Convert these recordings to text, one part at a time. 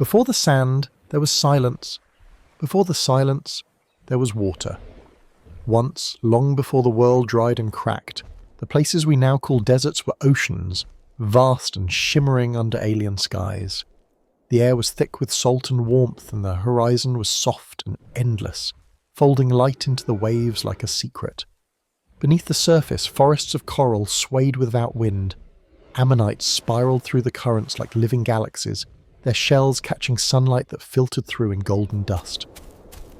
Before the sand, there was silence. Before the silence, there was water. Once, long before the world dried and cracked, the places we now call deserts were oceans, vast and shimmering under alien skies. The air was thick with salt and warmth, and the horizon was soft and endless, folding light into the waves like a secret. Beneath the surface, forests of coral swayed without wind. Ammonites spiraled through the currents like living galaxies, their shells catching sunlight that filtered through in golden dust.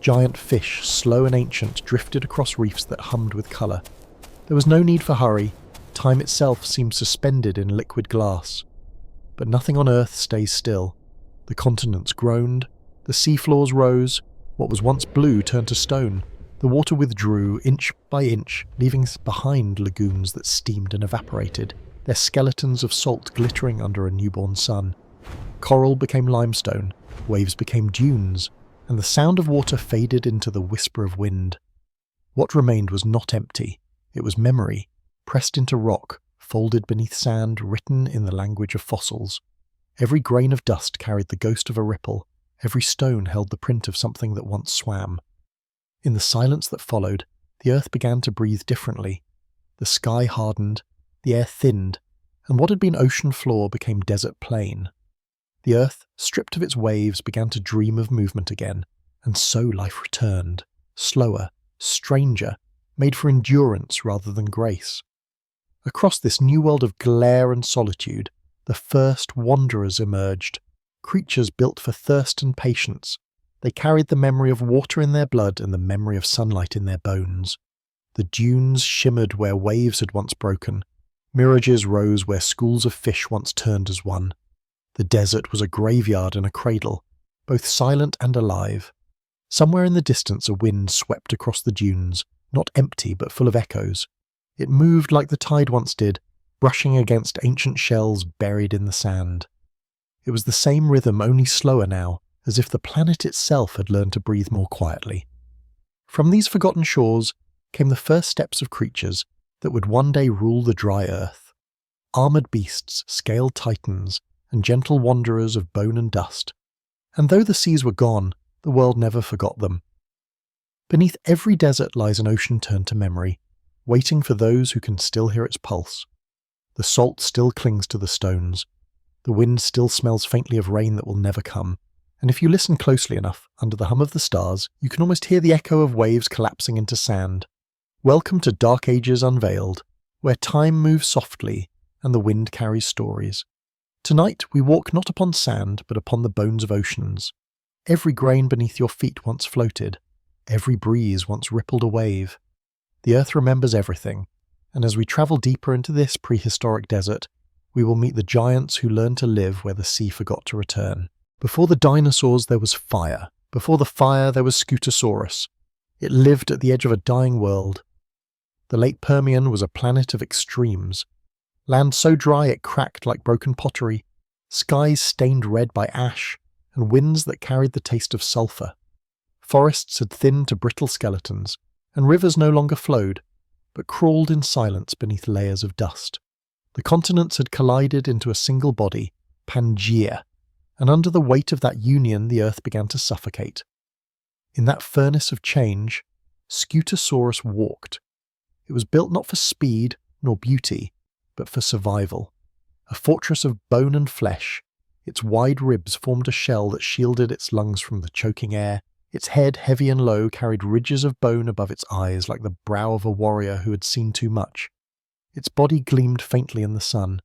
Giant fish, slow and ancient, drifted across reefs that hummed with colour. There was no need for hurry. Time itself seemed suspended in liquid glass. But nothing on Earth stays still. The continents groaned, the seafloors rose, what was once blue turned to stone. The water withdrew inch by inch, leaving behind lagoons that steamed and evaporated, their skeletons of salt glittering under a newborn sun. Coral became limestone, waves became dunes, and the sound of water faded into the whisper of wind. What remained was not empty. It was memory, pressed into rock, folded beneath sand, written in the language of fossils. Every grain of dust carried the ghost of a ripple. Every stone held the print of something that once swam. In the silence that followed, the earth began to breathe differently. The sky hardened, the air thinned, and what had been ocean floor became desert plain. The earth, stripped of its waves, began to dream of movement again, and so life returned, slower, stranger, made for endurance rather than grace. Across this new world of glare and solitude, the first wanderers emerged, creatures built for thirst and patience. They carried the memory of water in their blood and the memory of sunlight in their bones. The dunes shimmered where waves had once broken. Mirages rose where schools of fish once turned as one. The desert was a graveyard and a cradle, both silent and alive. Somewhere in the distance a wind swept across the dunes, not empty but full of echoes. It moved like the tide once did, brushing against ancient shells buried in the sand. It was the same rhythm, only slower now, as if the planet itself had learned to breathe more quietly. From these forgotten shores came the first steps of creatures that would one day rule the dry earth. Armoured beasts, scaled titans, and gentle wanderers of bone and dust. And though the seas were gone, the world never forgot them. Beneath every desert lies an ocean turned to memory, waiting for those who can still hear its pulse. The salt still clings to the stones. The wind still smells faintly of rain that will never come. And if you listen closely enough, under the hum of the stars, you can almost hear the echo of waves collapsing into sand. Welcome to Dark Ages Unveiled, where time moves softly and the wind carries stories. Tonight we walk not upon sand, but upon the bones of oceans. Every grain beneath your feet once floated. Every breeze once rippled a wave. The earth remembers everything, and as we travel deeper into this prehistoric desert, we will meet the giants who learned to live where the sea forgot to return. Before the dinosaurs there was fire. Before the fire there was Scutosaurus. It lived at the edge of a dying world. The late Permian was a planet of extremes. Land so dry it cracked like broken pottery, skies stained red by ash, and winds that carried the taste of sulphur. Forests had thinned to brittle skeletons, and rivers no longer flowed, but crawled in silence beneath layers of dust. The continents had collided into a single body, Pangaea, and under the weight of that union the earth began to suffocate. In that furnace of change, Scutosaurus walked. It was built not for speed nor beauty, but for survival. A fortress of bone and flesh, its wide ribs formed a shell that shielded its lungs from the choking air. Its head, heavy and low, carried ridges of bone above its eyes like the brow of a warrior who had seen too much. Its body gleamed faintly in the sun,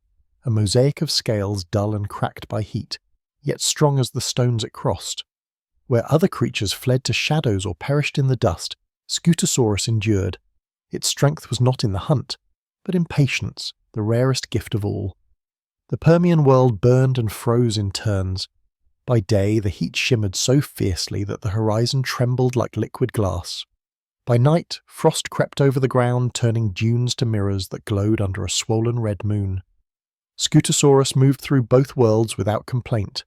a mosaic of scales dull and cracked by heat, yet strong as the stones it crossed. Where other creatures fled to shadows or perished in the dust, Scutosaurus endured. Its strength was not in the hunt, but in patience, the rarest gift of all. The Permian world burned and froze in turns. By day the heat shimmered so fiercely that the horizon trembled like liquid glass. By night frost crept over the ground, turning dunes to mirrors that glowed under a swollen red moon. Scutosaurus moved through both worlds without complaint.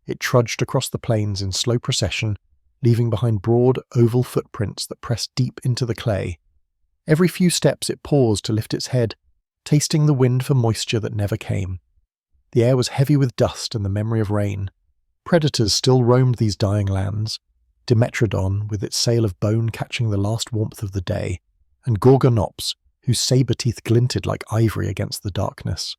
It trudged across the plains in slow procession, leaving behind broad, oval footprints that pressed deep into the clay. Every few steps it paused to lift its head, tasting the wind for moisture that never came. The air was heavy with dust and the memory of rain. Predators still roamed these dying lands, Dimetrodon with its sail of bone catching the last warmth of the day, and Gorgonops, whose saber teeth glinted like ivory against the darkness.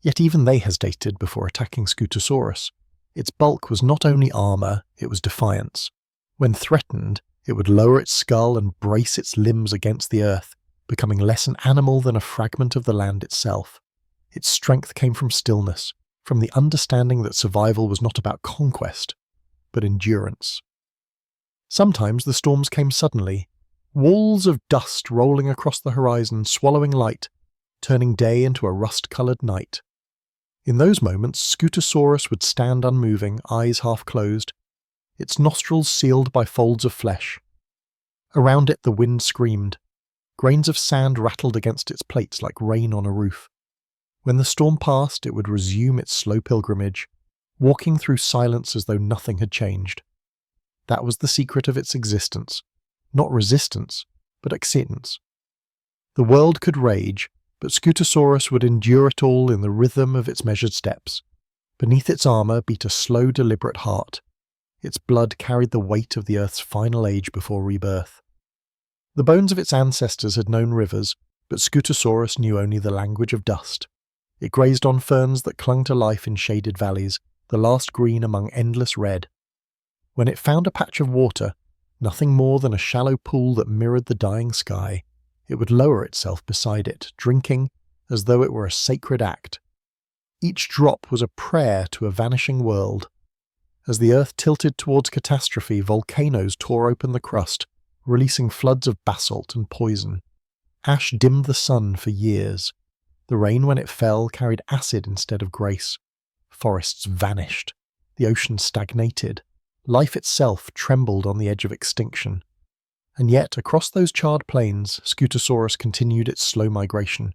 Yet even they hesitated before attacking Scutosaurus. Its bulk was not only armor, it was defiance. When threatened, it would lower its skull and brace its limbs against the earth, becoming less an animal than a fragment of the land itself. Its strength came from stillness, from the understanding that survival was not about conquest, but endurance. Sometimes the storms came suddenly, walls of dust rolling across the horizon, swallowing light, turning day into a rust-coloured night. In those moments, Scutosaurus would stand unmoving, eyes half closed, its nostrils sealed by folds of flesh. Around it the wind screamed. Grains of sand rattled against its plates like rain on a roof. When the storm passed, it would resume its slow pilgrimage, walking through silence as though nothing had changed. That was the secret of its existence. Not resistance, but acceptance. The world could rage, but Scutosaurus would endure it all in the rhythm of its measured steps. Beneath its armor beat a slow, deliberate heart. Its blood carried the weight of the Earth's final age before rebirth. The bones of its ancestors had known rivers, but Scutosaurus knew only the language of dust. It grazed on ferns that clung to life in shaded valleys, the last green among endless red. When it found a patch of water, nothing more than a shallow pool that mirrored the dying sky, it would lower itself beside it, drinking as though it were a sacred act. Each drop was a prayer to a vanishing world. As the earth tilted towards catastrophe, volcanoes tore open the crust, releasing floods of basalt and poison. Ash dimmed the sun for years. The rain, when it fell, carried acid instead of grace. Forests vanished. The ocean stagnated. Life itself trembled on the edge of extinction. And yet, across those charred plains, Scutosaurus continued its slow migration.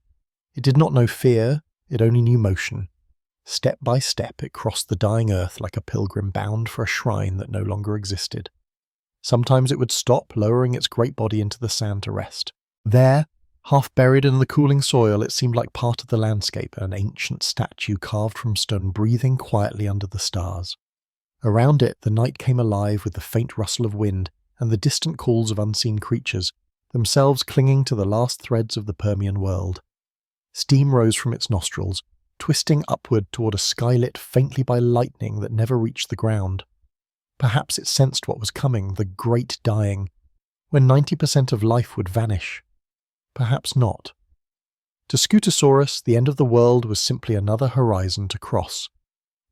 It did not know fear, it only knew motion. Step by step, it crossed the dying earth like a pilgrim bound for a shrine that no longer existed. Sometimes it would stop, lowering its great body into the sand to rest. There, half buried in the cooling soil, it seemed like part of the landscape, an ancient statue carved from stone breathing quietly under the stars. Around it, the night came alive with the faint rustle of wind and the distant calls of unseen creatures, themselves clinging to the last threads of the Permian world. Steam rose from its nostrils, twisting upward toward a sky lit faintly by lightning that never reached the ground. Perhaps it sensed what was coming, the great dying, when 90% of life would vanish. Perhaps not. To Scutosaurus, the end of the world was simply another horizon to cross.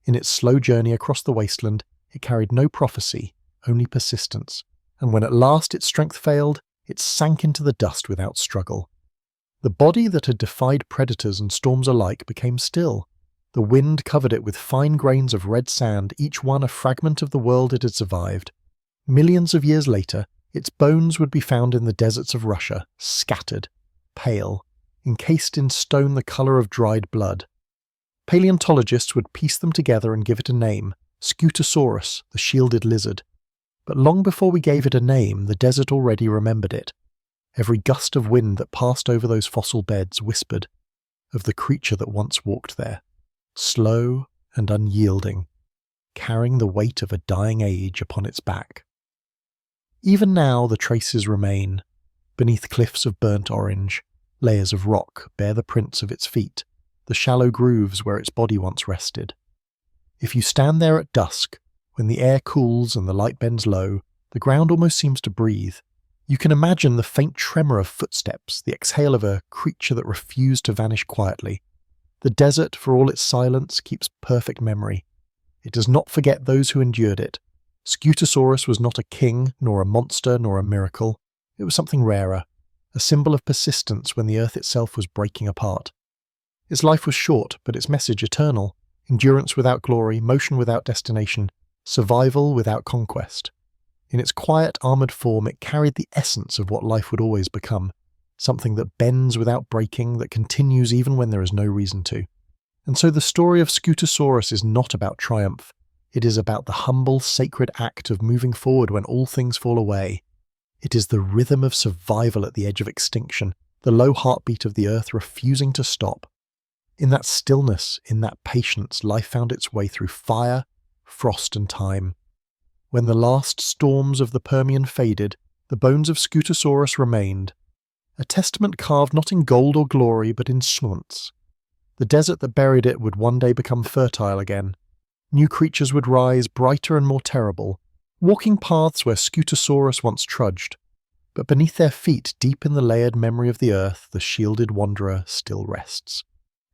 In its slow journey across the wasteland, it carried no prophecy, only persistence, and when at last its strength failed, it sank into the dust without struggle. The body that had defied predators and storms alike became still. The wind covered it with fine grains of red sand, each one a fragment of the world it had survived. Millions of years later, its bones would be found in the deserts of Russia, scattered, pale, encased in stone the colour of dried blood. Paleontologists would piece them together and give it a name, Scutosaurus, the shielded lizard. But long before we gave it a name, the desert already remembered it. Every gust of wind that passed over those fossil beds whispered of the creature that once walked there, slow and unyielding, carrying the weight of a dying age upon its back. Even now the traces remain. Beneath cliffs of burnt orange, layers of rock bear the prints of its feet, the shallow grooves where its body once rested. If you stand there at dusk, when the air cools and the light bends low, the ground almost seems to breathe. You can imagine the faint tremor of footsteps, the exhale of a creature that refused to vanish quietly. The desert, for all its silence, keeps perfect memory. It does not forget those who endured it. Scutosaurus was not a king, nor a monster, nor a miracle. It was something rarer, a symbol of persistence when the earth itself was breaking apart. Its life was short, but its message eternal. Endurance without glory, motion without destination, survival without conquest. In its quiet, armoured form, it carried the essence of what life would always become, something that bends without breaking, that continues even when there is no reason to. And so the story of Scutosaurus is not about triumph. It is about the humble, sacred act of moving forward when all things fall away. It is the rhythm of survival at the edge of extinction, the low heartbeat of the earth refusing to stop. In that stillness, in that patience, life found its way through fire, frost and time. When the last storms of the Permian faded, the bones of Scutosaurus remained, a testament carved not in gold or glory but in slunts. The desert that buried it would one day become fertile again. New creatures would rise, brighter and more terrible, walking paths where Scutosaurus once trudged. But beneath their feet, deep in the layered memory of the earth, the shielded wanderer still rests.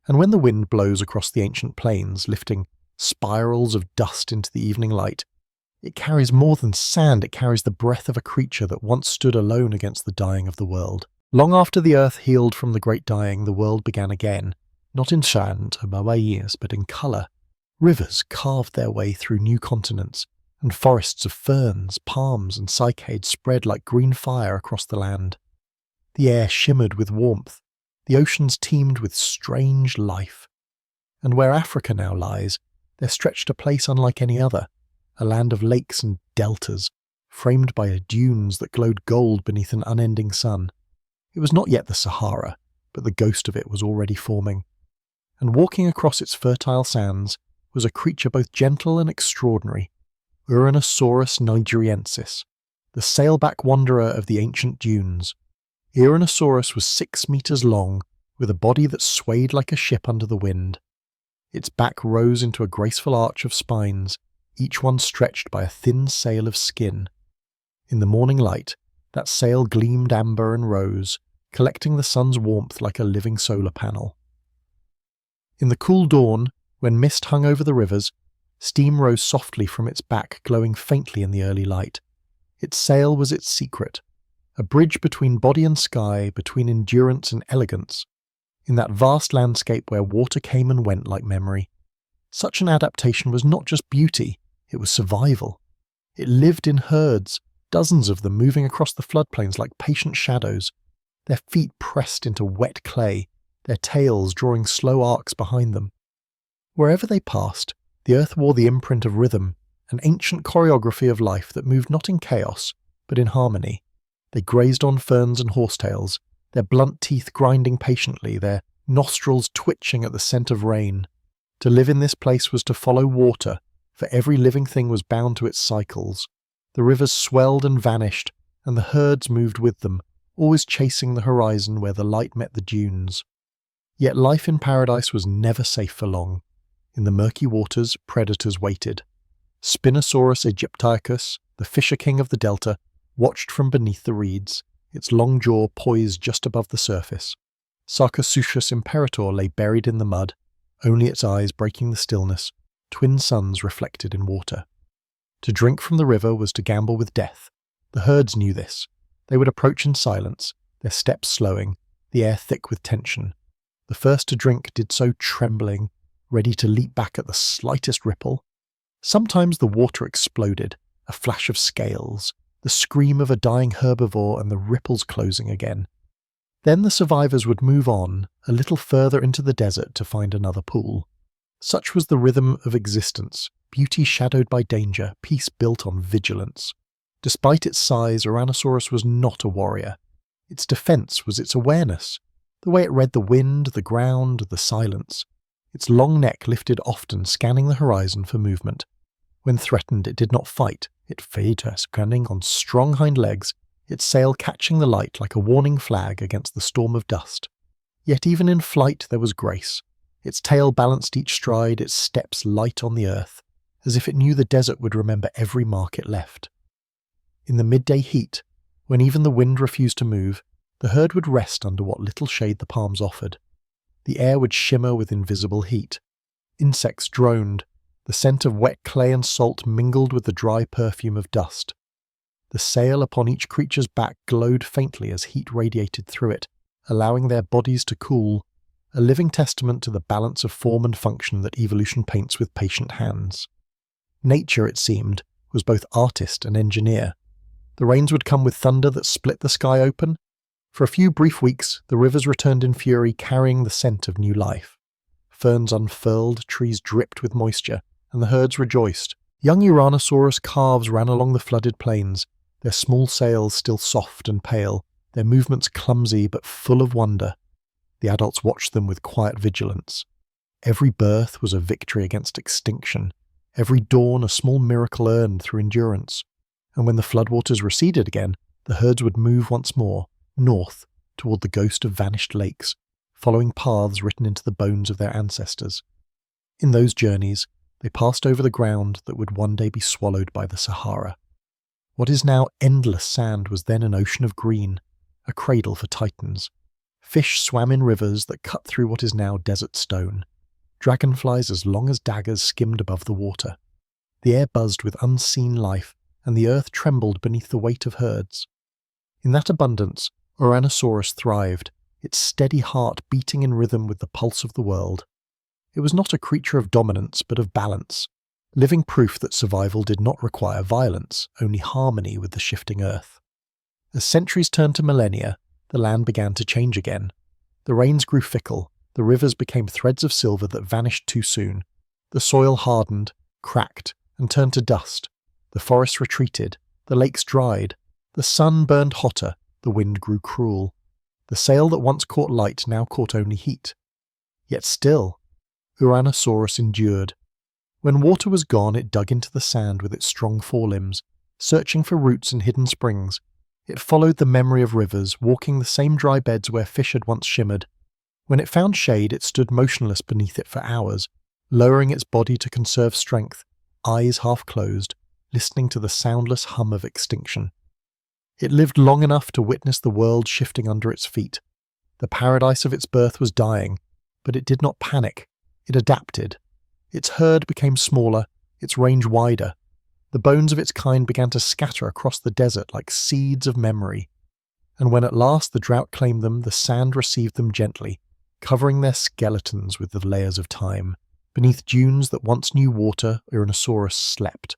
And when the wind blows across the ancient plains, lifting spirals of dust into the evening light, it carries more than sand, it carries the breath of a creature that once stood alone against the dying of the world. Long after the earth healed from the great dying, the world began again, not in sand or bawaias, but in colour. Rivers carved their way through new continents, and forests of ferns, palms and cycads spread like green fire across the land. The air shimmered with warmth, the oceans teemed with strange life. And where Africa now lies, there stretched a place unlike any other, a land of lakes and deltas, framed by dunes that glowed gold beneath an unending sun. It was not yet the Sahara, but the ghost of it was already forming. And walking across its fertile sands was a creature both gentle and extraordinary, Uranosaurus nigeriensis, the sailback wanderer of the ancient dunes. Uranosaurus was 6 meters long, with a body that swayed like a ship under the wind. Its back rose into a graceful arch of spines, each one stretched by a thin sail of skin. In the morning light, that sail gleamed amber and rose, collecting the sun's warmth like a living solar panel. In the cool dawn, when mist hung over the rivers, steam rose softly from its back, glowing faintly in the early light. Its sail was its secret, a bridge between body and sky, between endurance and elegance, in that vast landscape where water came and went like memory. Such an adaptation was not just beauty, it was survival. It lived in herds, dozens of them moving across the floodplains like patient shadows, their feet pressed into wet clay, their tails drawing slow arcs behind them. Wherever they passed, the earth wore the imprint of rhythm, an ancient choreography of life that moved not in chaos, but in harmony. They grazed on ferns and horsetails, their blunt teeth grinding patiently, their nostrils twitching at the scent of rain. To live in this place was to follow water, for every living thing was bound to its cycles. The rivers swelled and vanished, and the herds moved with them, always chasing the horizon where the light met the dunes. Yet life in paradise was never safe for long. In the murky waters, predators waited. Spinosaurus aegyptiacus, the fisher king of the delta, watched from beneath the reeds, its long jaw poised just above the surface. Sarcosuchus imperator lay buried in the mud, only its eyes breaking the stillness, twin suns reflected in water. To drink from the river was to gamble with death. The herds knew this. They would approach in silence, their steps slowing, the air thick with tension. The first to drink did so trembling, ready to leap back at the slightest ripple. Sometimes the water exploded, a flash of scales, the scream of a dying herbivore and the ripples closing again. Then the survivors would move on, a little further into the desert to find another pool. Such was the rhythm of existence, beauty shadowed by danger, peace built on vigilance. Despite its size, Uranosaurus was not a warrior. Its defense was its awareness, the way it read the wind, the ground, the silence. Its long neck lifted often, scanning the horizon for movement. When threatened, it did not fight. It feigned, standing on strong hind legs, its sail catching the light like a warning flag against the storm of dust. Yet even in flight there was grace. Its tail balanced each stride, its steps light on the earth, as if it knew the desert would remember every mark it left. In the midday heat, when even the wind refused to move, the herd would rest under what little shade the palms offered. The air would shimmer with invisible heat. Insects droned. The scent of wet clay and salt mingled with the dry perfume of dust. The sail upon each creature's back glowed faintly as heat radiated through it, allowing their bodies to cool, a living testament to the balance of form and function that evolution paints with patient hands. Nature, it seemed, was both artist and engineer. The rains would come with thunder that split the sky open. For a few brief weeks, the rivers returned in fury, carrying the scent of new life. Ferns unfurled, trees dripped with moisture, and the herds rejoiced. Young Uranosaurus calves ran along the flooded plains, their small sails still soft and pale, their movements clumsy but full of wonder. The adults watched them with quiet vigilance. Every birth was a victory against extinction. Every dawn a small miracle earned through endurance, and when the floodwaters receded again, the herds would move once more, north, toward the ghost of vanished lakes, following paths written into the bones of their ancestors. In those journeys, they passed over the ground that would one day be swallowed by the Sahara. What is now endless sand was then an ocean of green, a cradle for titans. Fish swam in rivers that cut through what is now desert stone. Dragonflies as long as daggers skimmed above the water. The air buzzed with unseen life, and the earth trembled beneath the weight of herds. In that abundance, Ouranosaurus thrived, its steady heart beating in rhythm with the pulse of the world. It was not a creature of dominance, but of balance, living proof that survival did not require violence, only harmony with the shifting earth. As centuries turned to millennia, the land began to change again. The rains grew fickle, the rivers became threads of silver that vanished too soon. The soil hardened, cracked, and turned to dust. The forests retreated, the lakes dried, the sun burned hotter, the wind grew cruel. The sail that once caught light now caught only heat. Yet still, Ouranosaurus endured. When water was gone, it dug into the sand with its strong forelimbs, searching for roots and hidden springs. It followed the memory of rivers, walking the same dry beds where fish had once shimmered. When it found shade, it stood motionless beneath it for hours, lowering its body to conserve strength, eyes half closed, listening to the soundless hum of extinction. It lived long enough to witness the world shifting under its feet. The paradise of its birth was dying, but it did not panic. It adapted. Its herd became smaller, its range wider. The bones of its kind began to scatter across the desert like seeds of memory. And when at last the drought claimed them, the sand received them gently, covering their skeletons with the layers of time. Beneath dunes that once knew water, Ouranosaurus slept.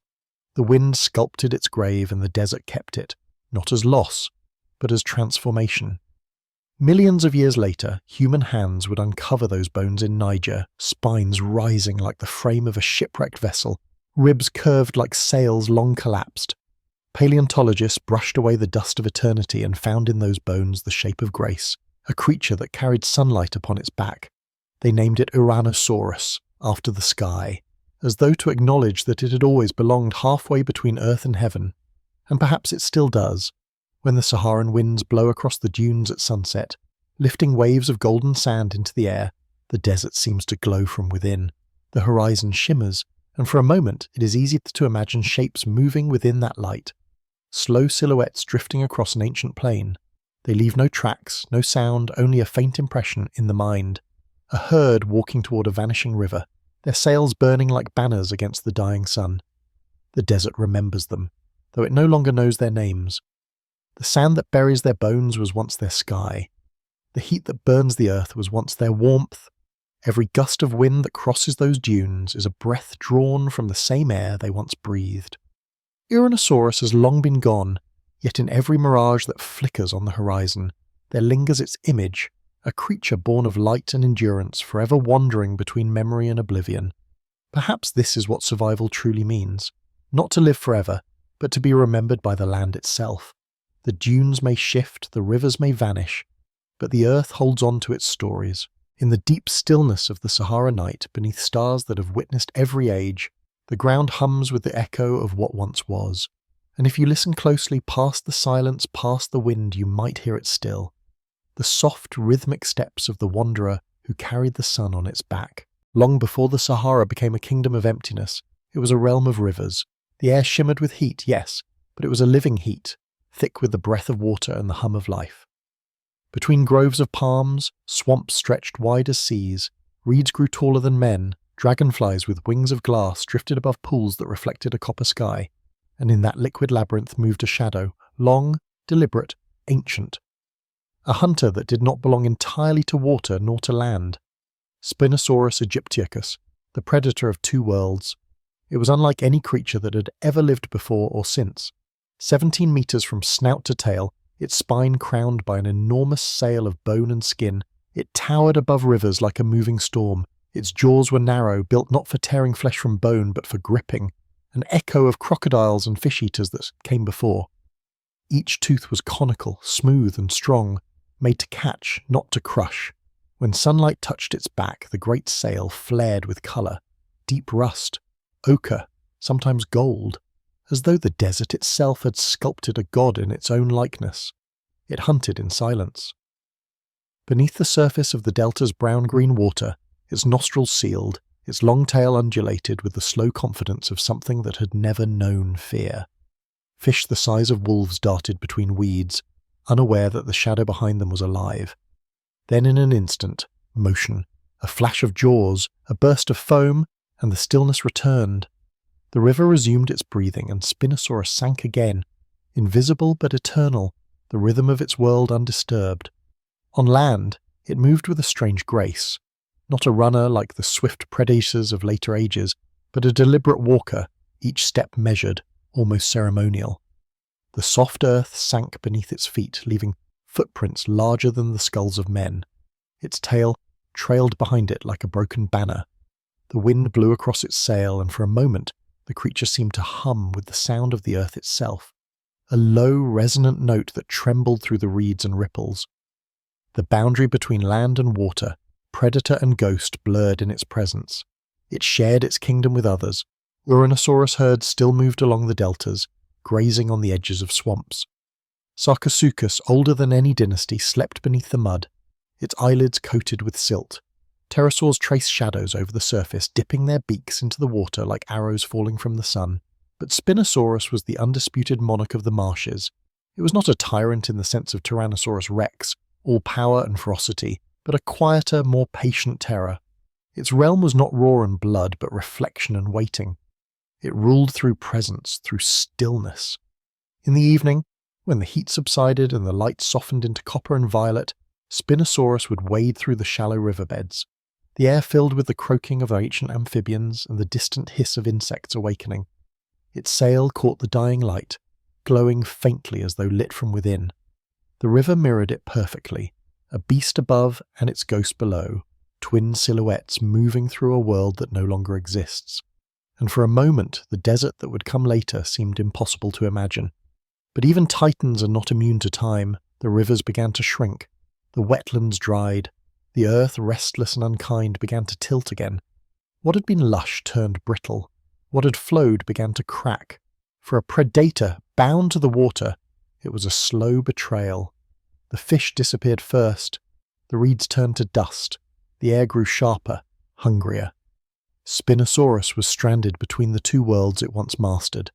The wind sculpted its grave and the desert kept it, not as loss, but as transformation. Millions of years later, human hands would uncover those bones in Niger, spines rising like the frame of a shipwrecked vessel, ribs curved like sails long collapsed. Paleontologists brushed away the dust of eternity and found in those bones the shape of grace, a creature that carried sunlight upon its back. They named it Ouranosaurus, after the sky, as though to acknowledge that it had always belonged halfway between earth and heaven. And perhaps it still does. When the Saharan winds blow across the dunes at sunset, lifting waves of golden sand into the air, the desert seems to glow from within. The horizon shimmers, and for a moment it is easy to imagine shapes moving within that light. Slow silhouettes drifting across an ancient plain. They leave no tracks, no sound, only a faint impression in the mind. A herd walking toward a vanishing river, their sails burning like banners against the dying sun. The desert remembers them, though it no longer knows their names. The sand that buries their bones was once their sky. The heat that burns the earth was once their warmth. Every gust of wind that crosses those dunes is a breath drawn from the same air they once breathed. Ouranosaurus has long been gone, yet in every mirage that flickers on the horizon, there lingers its image, a creature born of light and endurance, forever wandering between memory and oblivion. Perhaps this is what survival truly means. Not to live forever, but to be remembered by the land itself. The dunes may shift, the rivers may vanish, but the earth holds on to its stories. In the deep stillness of the Sahara night, beneath stars that have witnessed every age, the ground hums with the echo of what once was. And if you listen closely past the silence, past the wind, you might hear it still. The soft, rhythmic steps of the wanderer who carried the sun on its back. Long before the Sahara became a kingdom of emptiness, it was a realm of rivers. The air shimmered with heat, yes, but it was a living heat, thick with the breath of water and the hum of life. Between groves of palms, swamps stretched wide as seas, reeds grew taller than men, dragonflies with wings of glass drifted above pools that reflected a copper sky, and in that liquid labyrinth moved a shadow, long, deliberate, ancient. A hunter that did not belong entirely to water nor to land. Spinosaurus aegyptiacus, the predator of two worlds. It was unlike any creature that had ever lived before or since. 17 meters from snout to tail, its spine crowned by an enormous sail of bone and skin, it towered above rivers like a moving storm. Its jaws were narrow, built not for tearing flesh from bone, but for gripping, an echo of crocodiles and fish-eaters that came before. Each tooth was conical, smooth and strong, made to catch, not to crush. When sunlight touched its back, the great sail flared with colour, deep rust, ochre, sometimes gold, as though the desert itself had sculpted a god in its own likeness. It hunted in silence. Beneath the surface of the delta's brown-green water, its nostrils sealed, its long tail undulated with the slow confidence of something that had never known fear. Fish the size of wolves darted between weeds, unaware that the shadow behind them was alive. Then in an instant, motion, a flash of jaws, a burst of foam, and the stillness returned. The river resumed its breathing, and Spinosaurus sank again, invisible but eternal, the rhythm of its world undisturbed. On land, it moved with a strange grace, not a runner like the swift predators of later ages, but a deliberate walker, each step measured, almost ceremonial. The soft earth sank beneath its feet, leaving footprints larger than the skulls of men. Its tail trailed behind it like a broken banner. The wind blew across its sail, and for a moment the creature seemed to hum with the sound of the earth itself, a low, resonant note that trembled through the reeds and ripples. The boundary between land and water, predator and ghost, blurred in its presence. It shared its kingdom with others. Uranosaurus herds still moved along the deltas, grazing on the edges of swamps. Sarcosuchus, older than any dynasty, slept beneath the mud, its eyelids coated with silt. Pterosaurs traced shadows over the surface, dipping their beaks into the water like arrows falling from the sun. But Spinosaurus was the undisputed monarch of the marshes. It was not a tyrant in the sense of Tyrannosaurus rex, all power and ferocity, but a quieter, more patient terror. Its realm was not raw and blood, but reflection and waiting. It ruled through presence, through stillness. In the evening, when the heat subsided and the light softened into copper and violet, Spinosaurus would wade through the shallow riverbeds, the air filled with the croaking of ancient amphibians and the distant hiss of insects awakening. Its sail caught the dying light, glowing faintly as though lit from within. The river mirrored it perfectly, a beast above and its ghost below, twin silhouettes moving through a world that no longer exists. And for a moment, the desert that would come later seemed impossible to imagine. But even titans are not immune to time. The rivers began to shrink. The wetlands dried. The earth, restless and unkind, began to tilt again. What had been lush turned brittle. What had flowed began to crack. For a predator bound to the water, it was a slow betrayal. The fish disappeared first. The reeds turned to dust. The air grew sharper, hungrier. Spinosaurus was stranded between the two worlds it once mastered,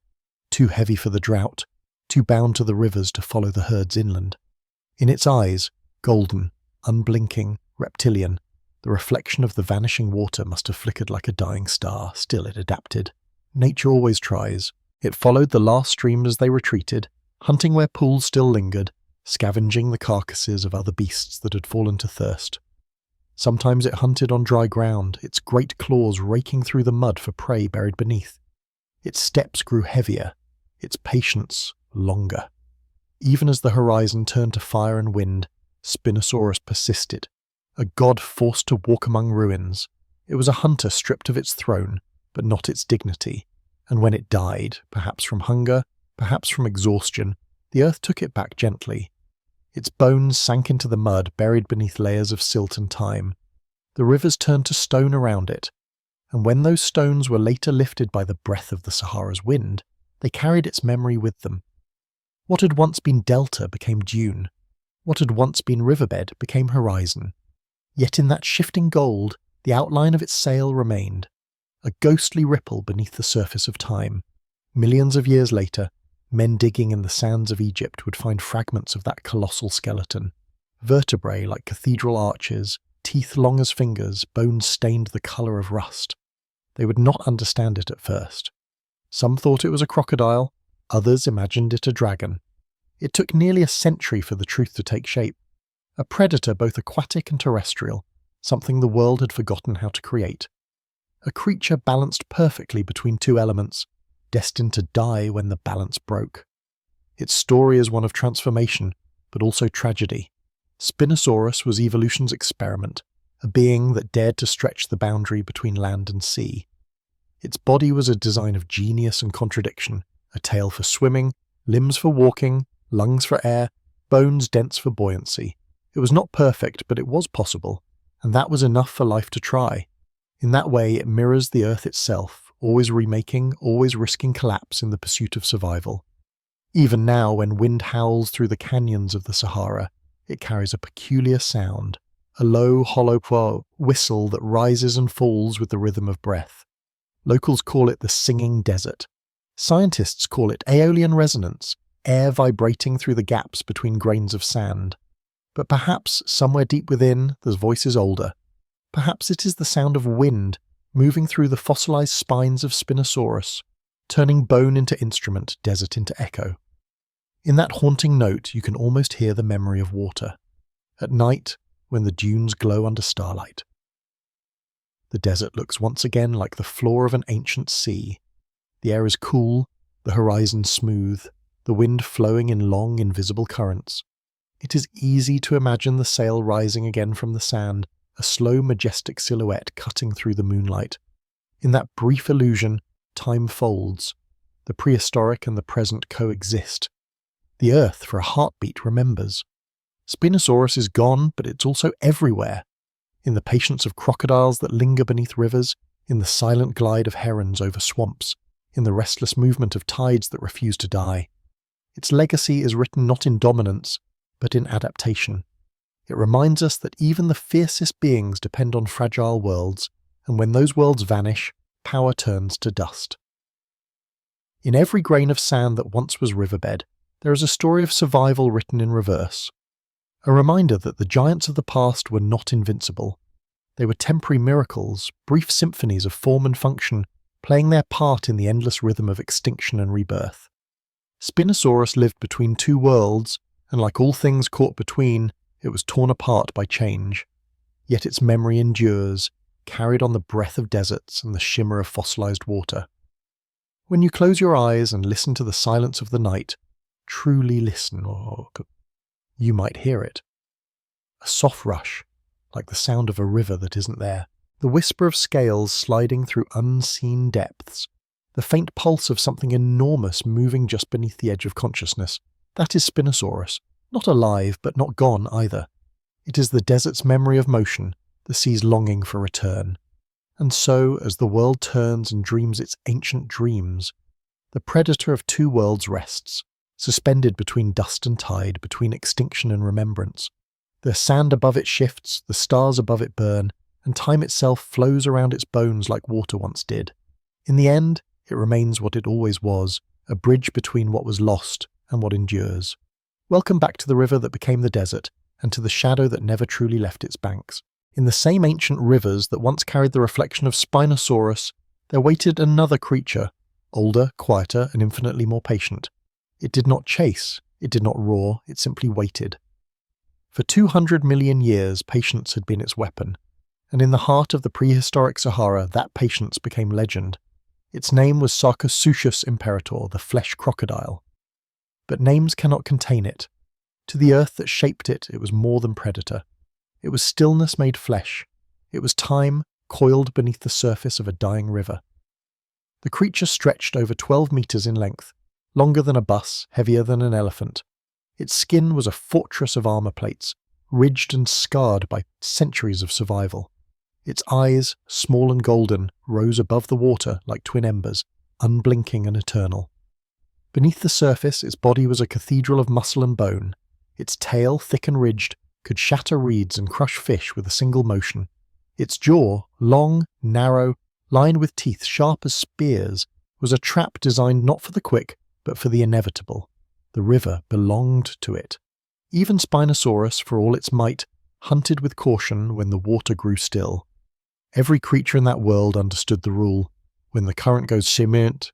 too heavy for the drought, too bound to the rivers to follow the herds inland. In its eyes, golden, unblinking, reptilian, the reflection of the vanishing water must have flickered like a dying star. Still it adapted. Nature always tries. It followed the last streams as they retreated, hunting where pools still lingered, scavenging the carcasses of other beasts that had fallen to thirst. Sometimes it hunted on dry ground, its great claws raking through the mud for prey buried beneath. Its steps grew heavier, its patience longer. Even as the horizon turned to fire and wind, Spinosaurus persisted, a god forced to walk among ruins. It was a hunter stripped of its throne, but not its dignity, and when it died, perhaps from hunger, perhaps from exhaustion, the earth took it back gently. Its bones sank into the mud, buried beneath layers of silt and time. The rivers turned to stone around it, and when those stones were later lifted by the breath of the Sahara's wind, they carried its memory with them. What had once been delta became dune. What had once been riverbed became horizon. Yet in that shifting gold, the outline of its sail remained, a ghostly ripple beneath the surface of time. Millions of years later, men digging in the sands of Egypt would find fragments of that colossal skeleton. Vertebrae like cathedral arches, teeth long as fingers, bones stained the colour of rust. They would not understand it at first. Some thought it was a crocodile, others imagined it a dragon. It took nearly a century for the truth to take shape. A predator both aquatic and terrestrial, something the world had forgotten how to create. A creature balanced perfectly between two elements, destined to die when the balance broke. Its story is one of transformation, but also tragedy. Spinosaurus was evolution's experiment, a being that dared to stretch the boundary between land and sea. Its body was a design of genius and contradiction, a tail for swimming, limbs for walking, lungs for air, bones dense for buoyancy. It was not perfect, but it was possible, and that was enough for life to try. In that way it mirrors the earth itself, always remaking, always risking collapse in the pursuit of survival. Even now, when wind howls through the canyons of the Sahara, it carries a peculiar sound, a low, hollow whistle that rises and falls with the rhythm of breath. Locals call it the singing desert. Scientists call it aeolian resonance, air vibrating through the gaps between grains of sand. But perhaps, somewhere deep within, the voice is older. Perhaps it is the sound of wind moving through the fossilized spines of Spinosaurus, turning bone into instrument, desert into echo. In that haunting note, you can almost hear the memory of water. At night, when the dunes glow under starlight. The desert looks once again like the floor of an ancient sea. The air is cool, the horizon smooth, the wind flowing in long, invisible currents. It is easy to imagine the sail rising again from the sand, a slow, majestic silhouette cutting through the moonlight. In that brief illusion, time folds. The prehistoric and the present coexist. The earth, for a heartbeat, remembers. Spinosaurus is gone, but it's also everywhere. In the patience of crocodiles that linger beneath rivers, in the silent glide of herons over swamps, in the restless movement of tides that refuse to die. Its legacy is written not in dominance, but in adaptation. It reminds us that even the fiercest beings depend on fragile worlds, and when those worlds vanish, power turns to dust. In every grain of sand that once was riverbed, there is a story of survival written in reverse. A reminder that the giants of the past were not invincible. They were temporary miracles, brief symphonies of form and function, playing their part in the endless rhythm of extinction and rebirth. Spinosaurus lived between two worlds, and like all things caught between, it was torn apart by change. Yet its memory endures, carried on the breath of deserts and the shimmer of fossilized water. When you close your eyes and listen to the silence of the night, truly listen, or you might hear it. A soft rush, like the sound of a river that isn't there. The whisper of scales sliding through unseen depths. The faint pulse of something enormous moving just beneath the edge of consciousness. That is Spinosaurus. Not alive, but not gone either. It is the desert's memory of motion, the sea's longing for return. And so, as the world turns and dreams its ancient dreams, the predator of two worlds rests, suspended between dust and tide, between extinction and remembrance. The sand above it shifts, the stars above it burn, and time itself flows around its bones like water once did. In the end, it remains what it always was, a bridge between what was lost and what endures. Welcome back to the river that became the desert, and to the shadow that never truly left its banks. In the same ancient rivers that once carried the reflection of Spinosaurus, there waited another creature, older, quieter, and infinitely more patient. It did not chase, it did not roar, it simply waited. For 200 million years, patience had been its weapon, and in the heart of the prehistoric Sahara, that patience became legend. Its name was Sarcosuchus imperator, the flesh crocodile. But names cannot contain it. To the earth that shaped it, it was more than predator. It was stillness made flesh. It was time coiled beneath the surface of a dying river. The creature stretched over 12 meters in length, longer than a bus, heavier than an elephant. Its skin was a fortress of armor plates, ridged and scarred by centuries of survival. Its eyes, small and golden, rose above the water like twin embers, unblinking and eternal. Beneath the surface, its body was a cathedral of muscle and bone. Its tail, thick and ridged, could shatter reeds and crush fish with a single motion. Its jaw, long, narrow, lined with teeth sharp as spears, was a trap designed not for the quick, but for the inevitable. The river belonged to it. Even Spinosaurus, for all its might, hunted with caution when the water grew still. Every creature in that world understood the rule. When the current goes shimmerant,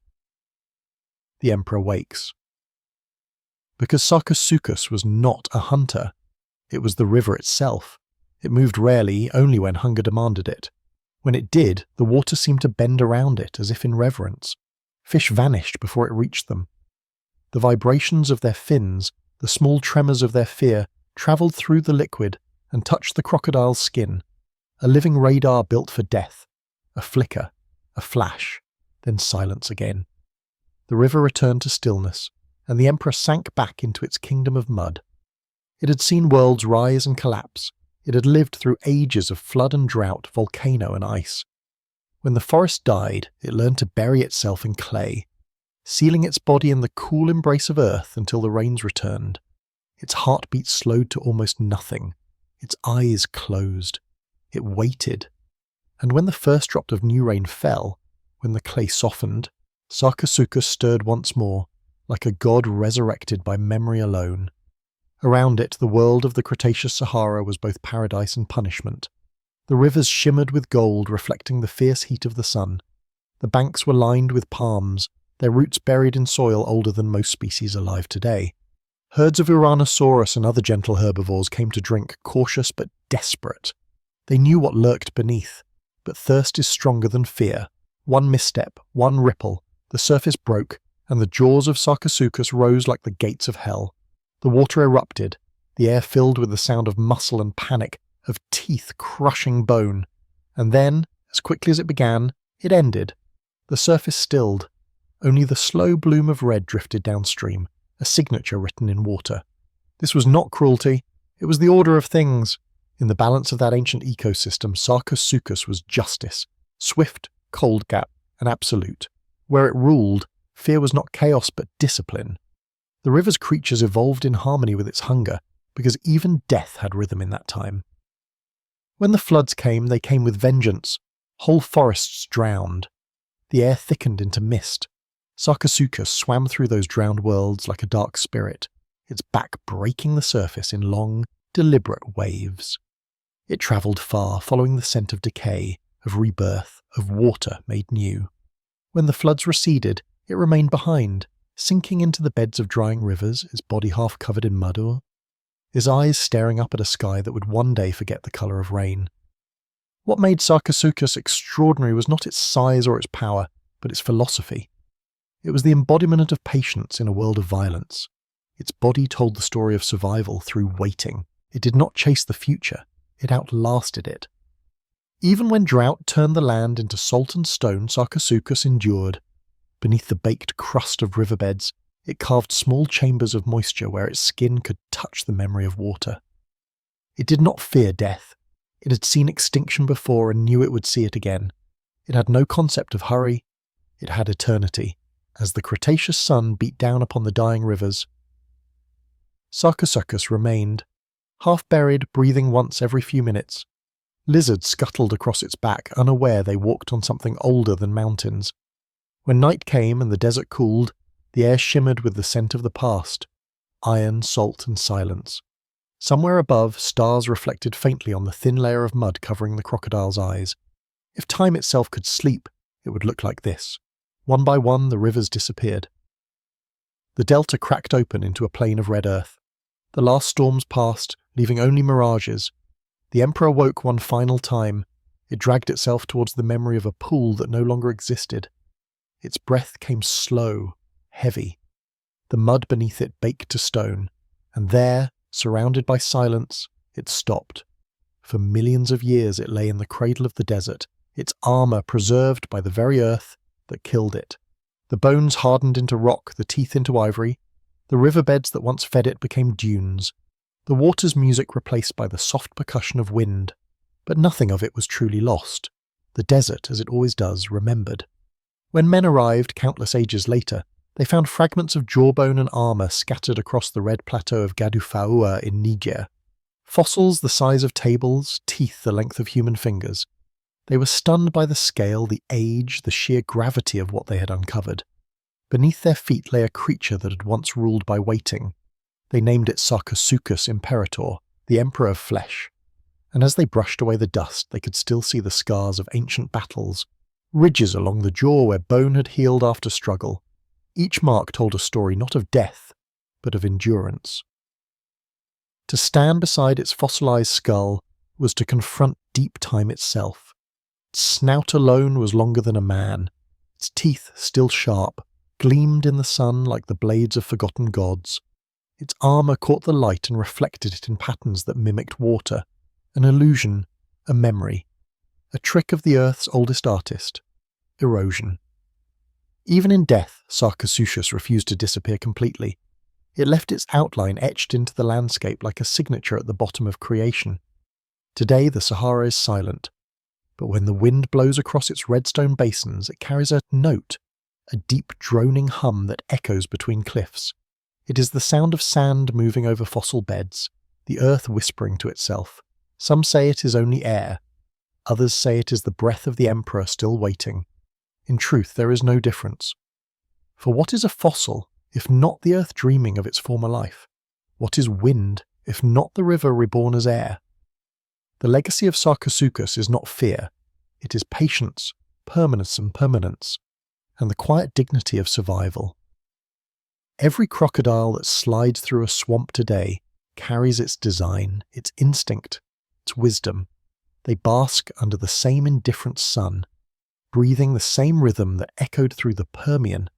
the emperor wakes. Because Sarcosuchus was not a hunter. It was the river itself. It moved rarely, only when hunger demanded it. When it did, the water seemed to bend around it as if in reverence. Fish vanished before it reached them. The vibrations of their fins, the small tremors of their fear, travelled through the liquid and touched the crocodile's skin. A living radar built for death. A flicker, a flash, then silence again. The river returned to stillness, and the emperor sank back into its kingdom of mud. It had seen worlds rise and collapse. It had lived through ages of flood and drought, volcano and ice. When the forest died, it learned to bury itself in clay, sealing its body in the cool embrace of earth until the rains returned. Its heartbeat slowed to almost nothing. Its eyes closed. It waited. And when the first drop of new rain fell, when the clay softened, Sarcosuchus stirred once more, like a god resurrected by memory alone. Around it, the world of the Cretaceous Sahara was both paradise and punishment. The rivers shimmered with gold, reflecting the fierce heat of the sun. The banks were lined with palms, their roots buried in soil older than most species alive today. Herds of Uranosaurus and other gentle herbivores came to drink, cautious but desperate. They knew what lurked beneath, but thirst is stronger than fear. One misstep, one ripple, the surface broke, and the jaws of Sarcosuchus rose like the gates of hell. The water erupted, the air filled with the sound of muscle and panic, of teeth crushing bone. And then, as quickly as it began, it ended. The surface stilled. Only the slow bloom of red drifted downstream, a signature written in water. This was not cruelty, it was the order of things. In the balance of that ancient ecosystem, Sarcosuchus was justice, swift, cold gap, and absolute. Where it ruled, fear was not chaos but discipline. The river's creatures evolved in harmony with its hunger, because even death had rhythm in that time. When the floods came, they came with vengeance. Whole forests drowned. The air thickened into mist. Sarcosuchus swam through those drowned worlds like a dark spirit, its back breaking the surface in long, deliberate waves. It travelled far, following the scent of decay, of rebirth, of water made new. When the floods receded, it remained behind, sinking into the beds of drying rivers, its body half covered in mud, his eyes staring up at a sky that would one day forget the colour of rain. What made Sarcosuchus extraordinary was not its size or its power, but its philosophy. It was the embodiment of patience in a world of violence. Its body told the story of survival through waiting. It did not chase the future, it outlasted it. Even when drought turned the land into salt and stone, Sarcosuchus endured. Beneath the baked crust of riverbeds, it carved small chambers of moisture where its skin could touch the memory of water. It did not fear death. It had seen extinction before and knew it would see it again. It had no concept of hurry. It had eternity. As the Cretaceous sun beat down upon the dying rivers, Sarcosuchus remained, half-buried, breathing once every few minutes. Lizards scuttled across its back, unaware they walked on something older than mountains. When night came and the desert cooled, the air shimmered with the scent of the past, iron, salt, and silence. Somewhere above, stars reflected faintly on the thin layer of mud covering the crocodile's eyes. If time itself could sleep, it would look like this. One by one, the rivers disappeared. The delta cracked open into a plain of red earth. The last storms passed, leaving only mirages. The Emperor woke one final time. It dragged itself towards the memory of a pool that no longer existed. Its breath came slow, heavy. The mud beneath it baked to stone, and there, surrounded by silence, it stopped. For millions of years it lay in the cradle of the desert, its armour preserved by the very earth that killed it. The bones hardened into rock, the teeth into ivory. The riverbeds that once fed it became dunes. The water's music replaced by the soft percussion of wind. But nothing of it was truly lost. The desert, as it always does, remembered. When men arrived countless ages later, they found fragments of jawbone and armour scattered across the red plateau of Gadufaua in Niger. Fossils the size of tables, teeth the length of human fingers. They were stunned by the scale, the age, the sheer gravity of what they had uncovered. Beneath their feet lay a creature that had once ruled by waiting. They named it Sarcosuchus Imperator, the Emperor of Flesh. And as they brushed away the dust, they could still see the scars of ancient battles, ridges along the jaw where bone had healed after struggle. Each mark told a story not of death, but of endurance. To stand beside its fossilized skull was to confront deep time itself. Its snout alone was longer than a man. Its teeth, still sharp, gleamed in the sun like the blades of forgotten gods. Its armour caught the light and reflected it in patterns that mimicked water, an illusion, a memory, a trick of the Earth's oldest artist, erosion. Even in death, Sarcosuchus refused to disappear completely. It left its outline etched into the landscape like a signature at the bottom of creation. Today the Sahara is silent. but when the wind blows across its redstone basins, it carries a note, a deep droning hum that echoes between cliffs. It is the sound of sand moving over fossil beds, the earth whispering to itself. Some say it is only air. Others say it is the breath of the emperor still waiting. In truth, there is no difference. For what is a fossil, if not the earth dreaming of its former life? What is wind, if not the river reborn as air? The legacy of Sarcosuchus is not fear. It is patience, permanence, and the quiet dignity of survival. Every crocodile that slides through a swamp today carries its design, its instinct, its wisdom. They bask under the same indifferent sun, breathing the same rhythm that echoed through the Permian,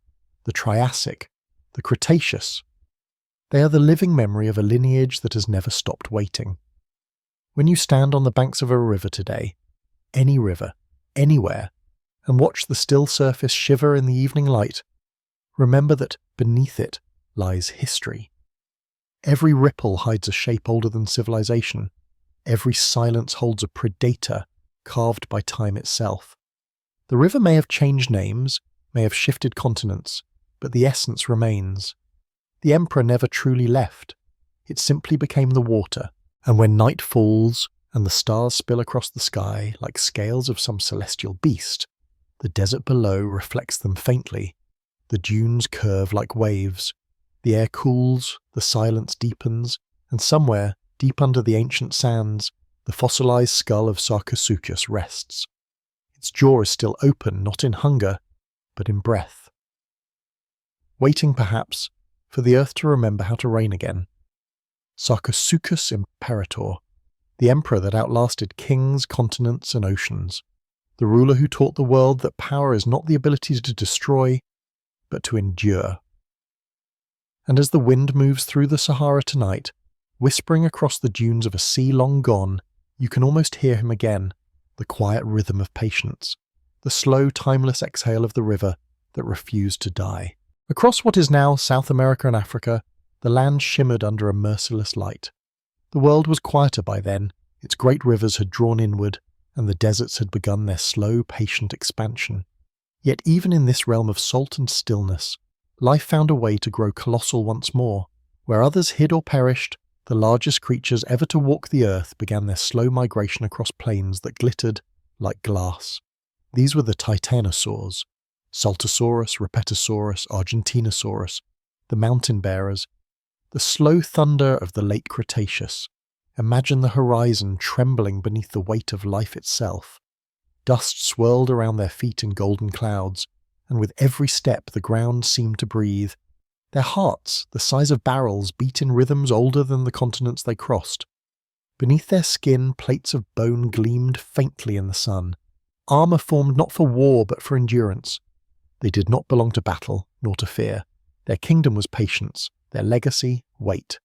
the Triassic, the Cretaceous. They are the living memory of a lineage that has never stopped waiting. When you stand on the banks of a river today, any river, anywhere, and watch the still surface shiver in the evening light, remember that beneath it lies history. Every ripple hides a shape older than civilization. Every silence holds a predator carved by time itself. The river may have changed names, may have shifted continents, but the essence remains. The emperor never truly left. It simply became the water, and when night falls and the stars spill across the sky like scales of some celestial beast, the desert below reflects them faintly. The dunes curve like waves. The air cools, the silence deepens, and somewhere, deep under the ancient sands, the fossilized skull of Sarcosuchus rests. Its jaw is still open, not in hunger, but in breath. Waiting, perhaps, for the earth to remember how to reign again. Sarcosuchus Imperator, the emperor that outlasted kings, continents, and oceans. The ruler who taught the world that power is not the ability to destroy, but to endure. And as the wind moves through the Sahara tonight, whispering across the dunes of a sea long gone, you can almost hear him again, the quiet rhythm of patience, the slow, timeless exhale of the river that refused to die. Across what is now South America and Africa, the land shimmered under a merciless light. The world was quieter by then, its great rivers had drawn inward, and the deserts had begun their slow, patient expansion. Yet even in this realm of salt and stillness, life found a way to grow colossal once more. Where others hid or perished, the largest creatures ever to walk the earth began their slow migration across plains that glittered like glass. These were the titanosaurs, Saltosaurus, Repetosaurus, Argentinosaurus, the mountain bearers, the slow thunder of the late Cretaceous. Imagine the horizon trembling beneath the weight of life itself. Dust swirled around their feet in golden clouds, and with every step the ground seemed to breathe. Their hearts, the size of barrels, beat in rhythms older than the continents they crossed. Beneath their skin, plates of bone gleamed faintly in the sun. Armour formed not for war but for endurance. They did not belong to battle, nor to fear. Their kingdom was patience, their legacy, wait.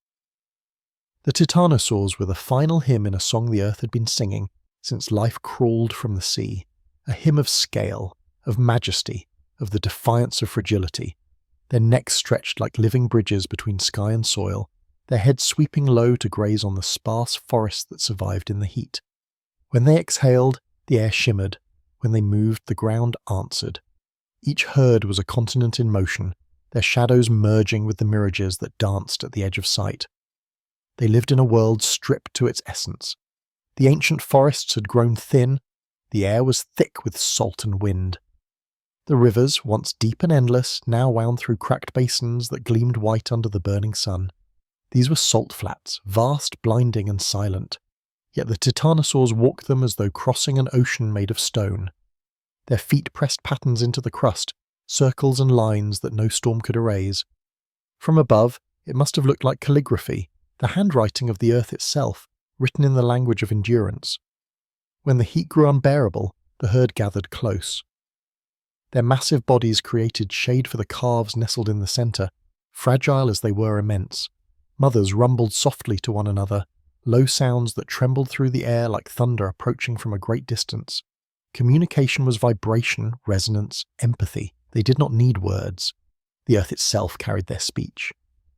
The titanosaurs were the final hymn in a song the earth had been singing since life crawled from the sea, a hymn of scale, of majesty, of the defiance of fragility. Their necks stretched like living bridges between sky and soil, their heads sweeping low to graze on the sparse forest that survived in the heat. When they exhaled, the air shimmered. When they moved, the ground answered. Each herd was a continent in motion, their shadows merging with the mirages that danced at the edge of sight. They lived in a world stripped to its essence. The ancient forests had grown thin, the air was thick with salt and wind. The rivers, once deep and endless, now wound through cracked basins that gleamed white under the burning sun. These were salt flats, vast, blinding, and silent. Yet the titanosaurs walked them as though crossing an ocean made of stone. Their feet pressed patterns into the crust, circles and lines that no storm could erase. From above, it must have looked like calligraphy, the handwriting of the earth itself, written in the language of endurance. When the heat grew unbearable, the herd gathered close. Their massive bodies created shade for the calves nestled in the centre, fragile as they were immense. Mothers rumbled softly to one another, low sounds that trembled through the air like thunder approaching from a great distance. Communication was vibration, resonance, empathy. They did not need words. The earth itself carried their speech.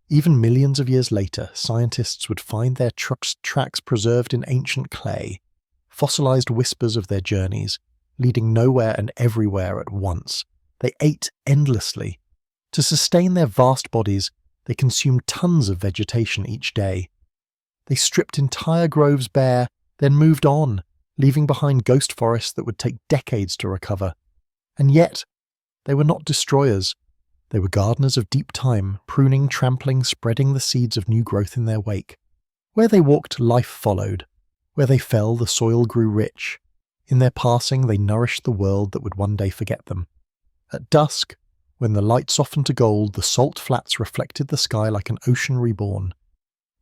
Even millions of years later, scientists would find their tracks preserved in ancient clay, fossilized whispers of their journeys, leading nowhere and everywhere at once. They ate endlessly. To sustain their vast bodies, they consumed tons of vegetation each day. They stripped entire groves bare, then moved on, leaving behind ghost forests that would take decades to recover. And yet, they were not destroyers. They were gardeners of deep time, pruning, trampling, spreading the seeds of new growth in their wake. Where they walked, life followed. Where they fell, the soil grew rich. In their passing, they nourished the world that would one day forget them. At dusk, when the light softened to gold, the salt flats reflected the sky like an ocean reborn.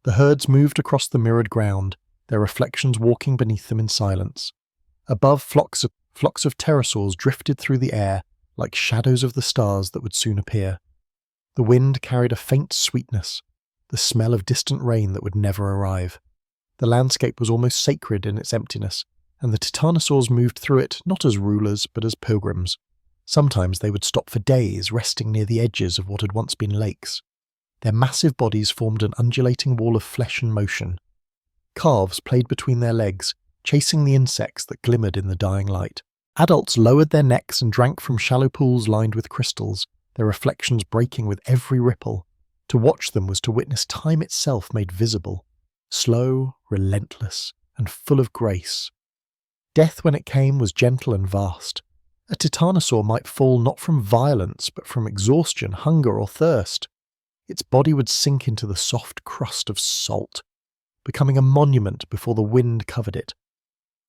The herds moved across the mirrored ground, their reflections walking beneath them in silence. Above, flocks of pterosaurs drifted through the air, like shadows of the stars that would soon appear. The wind carried a faint sweetness, the smell of distant rain that would never arrive. The landscape was almost sacred in its emptiness, and the titanosaurs moved through it not as rulers but as pilgrims. Sometimes they would stop for days, resting near the edges of what had once been lakes. Their massive bodies formed an undulating wall of flesh and motion. Calves played between their legs, chasing the insects that glimmered in the dying light. Adults lowered their necks and drank from shallow pools lined with crystals, their reflections breaking with every ripple. To watch them was to witness time itself made visible, slow, relentless, and full of grace. Death, when it came, was gentle and vast. A titanosaur might fall not from violence, but from exhaustion, hunger, or thirst. Its body would sink into the soft crust of salt, becoming a monument before the wind covered it.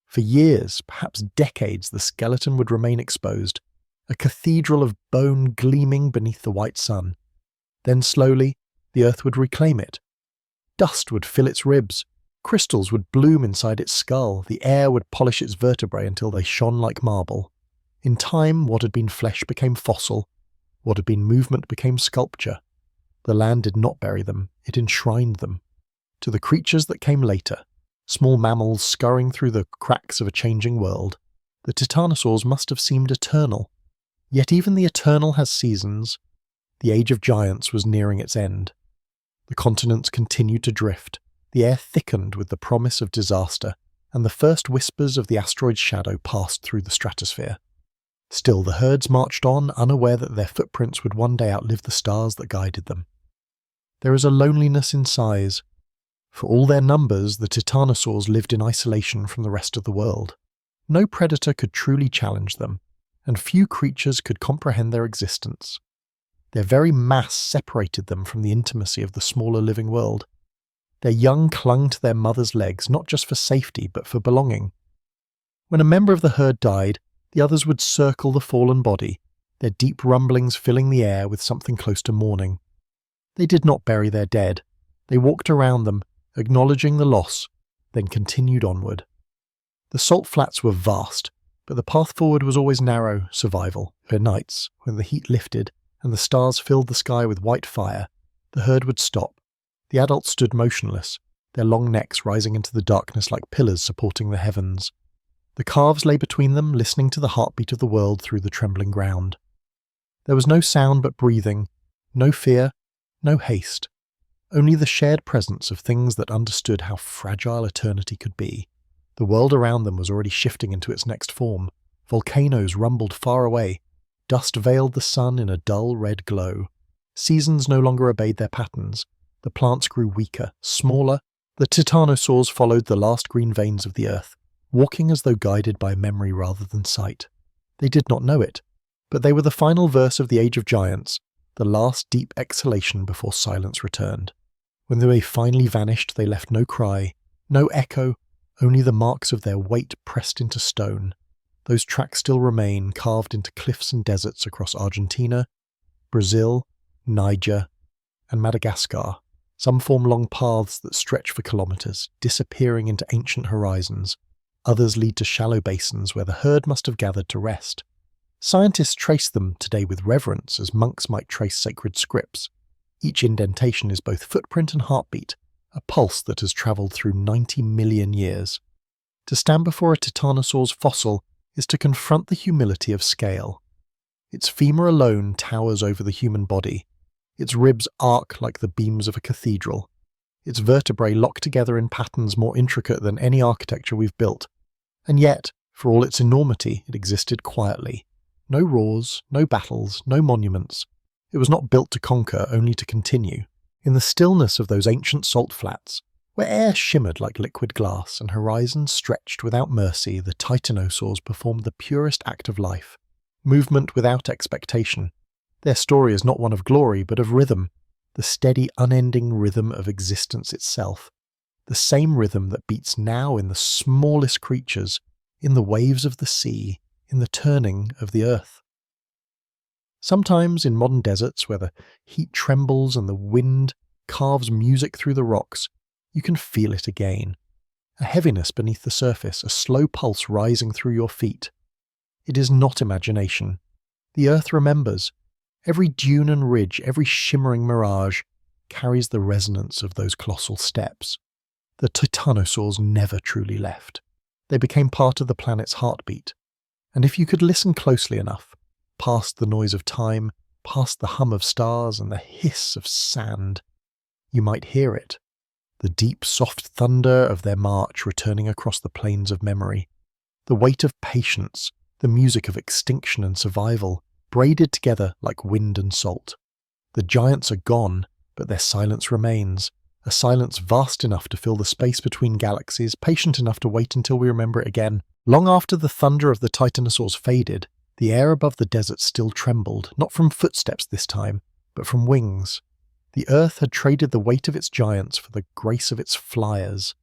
For years, perhaps decades, the skeleton would remain exposed, a cathedral of bone gleaming beneath the white sun. Then slowly, the earth would reclaim it. Dust would fill its ribs, crystals would bloom inside its skull, the air would polish its vertebrae until they shone like marble. In time, what had been flesh became fossil, what had been movement became sculpture. The land did not bury them, it enshrined them. To the creatures that came later, small mammals scurrying through the cracks of a changing world, the titanosaurs must have seemed eternal. Yet even the eternal has seasons. The age of giants was nearing its end. The continents continued to drift, the air thickened with the promise of disaster, and the first whispers of the asteroid's shadow passed through the stratosphere. Still, the herds marched on, unaware that their footprints would one day outlive the stars that guided them. There is a loneliness in size. For all their numbers, the titanosaurs lived in isolation from the rest of the world. No predator could truly challenge them, and few creatures could comprehend their existence. Their very mass separated them from the intimacy of the smaller living world. Their young clung to their mother's legs, not just for safety, but for belonging. When a member of the herd died, the others would circle the fallen body, their deep rumblings filling the air with something close to mourning. They did not bury their dead. They walked around them, acknowledging the loss, then continued onward. The salt flats were vast, but the path forward was always narrow, survival. For nights, when the heat lifted and the stars filled the sky with white fire, the herd would stop. The adults stood motionless, their long necks rising into the darkness like pillars supporting the heavens. The calves lay between them, listening to the heartbeat of the world through the trembling ground. There was no sound but breathing, no fear, no haste, only the shared presence of things that understood how fragile eternity could be. The world around them was already shifting into its next form. Volcanoes rumbled far away. Dust veiled the sun in a dull red glow. Seasons no longer obeyed their patterns. The plants grew weaker, smaller. The titanosaurs followed the last green veins of the earth, walking as though guided by memory rather than sight. They did not know it, but they were the final verse of the Age of Giants, the last deep exhalation before silence returned. When they finally vanished, they left no cry, no echo, only the marks of their weight pressed into stone. Those tracks still remain, carved into cliffs and deserts across Argentina, Brazil, Niger, and Madagascar. Some form long paths that stretch for kilometers, disappearing into ancient horizons. Others lead to shallow basins where the herd must have gathered to rest. Scientists trace them today with reverence, as monks might trace sacred scripts. Each indentation is both footprint and heartbeat, a pulse that has travelled through 90 million years. To stand before a titanosaur's fossil is to confront the humility of scale. Its femur alone towers over the human body. Its ribs arc like the beams of a cathedral. Its vertebrae lock together in patterns more intricate than any architecture we've built. And yet, for all its enormity, it existed quietly. No roars, no battles, no monuments. It was not built to conquer, only to continue. In the stillness of those ancient salt flats, where air shimmered like liquid glass and horizons stretched without mercy, the titanosaurs performed the purest act of life. Movement without expectation. Their story is not one of glory, but of rhythm, the steady, unending rhythm of existence itself. The same rhythm that beats now in the smallest creatures, in the waves of the sea, in the turning of the earth. Sometimes in modern deserts, where the heat trembles and the wind carves music through the rocks, you can feel it again. A heaviness beneath the surface, a slow pulse rising through your feet. It is not imagination. The earth remembers. Every dune and ridge, every shimmering mirage, carries the resonance of those colossal steps. The titanosaurs never truly left. They became part of the planet's heartbeat. And if you could listen closely enough, past the noise of time, past the hum of stars and the hiss of sand, you might hear it. The deep, soft thunder of their march returning across the plains of memory. The weight of patience, the music of extinction and survival, braided together like wind and salt. The giants are gone, but their silence remains. A silence vast enough to fill the space between galaxies, patient enough to wait until we remember it again. Long after the thunder of the titanosaurs faded, the air above the desert still trembled, not from footsteps this time, but from wings. The earth had traded the weight of its giants for the grace of its flyers.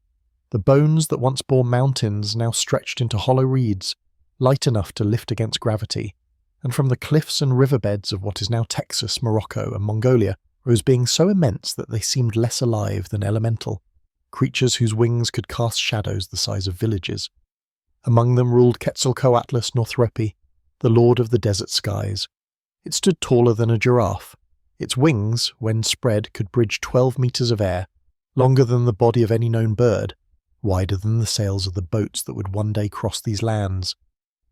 The bones that once bore mountains now stretched into hollow reeds, light enough to lift against gravity, and from the cliffs and riverbeds of what is now Texas, Morocco, and Mongolia rose beings so immense that they seemed less alive than elemental, creatures whose wings could cast shadows the size of villages. Among them ruled Quetzalcoatlus Northropi, the lord of the desert skies. It stood taller than a giraffe. Its wings, when spread, could bridge 12 meters of air, longer than the body of any known bird, wider than the sails of the boats that would one day cross these lands.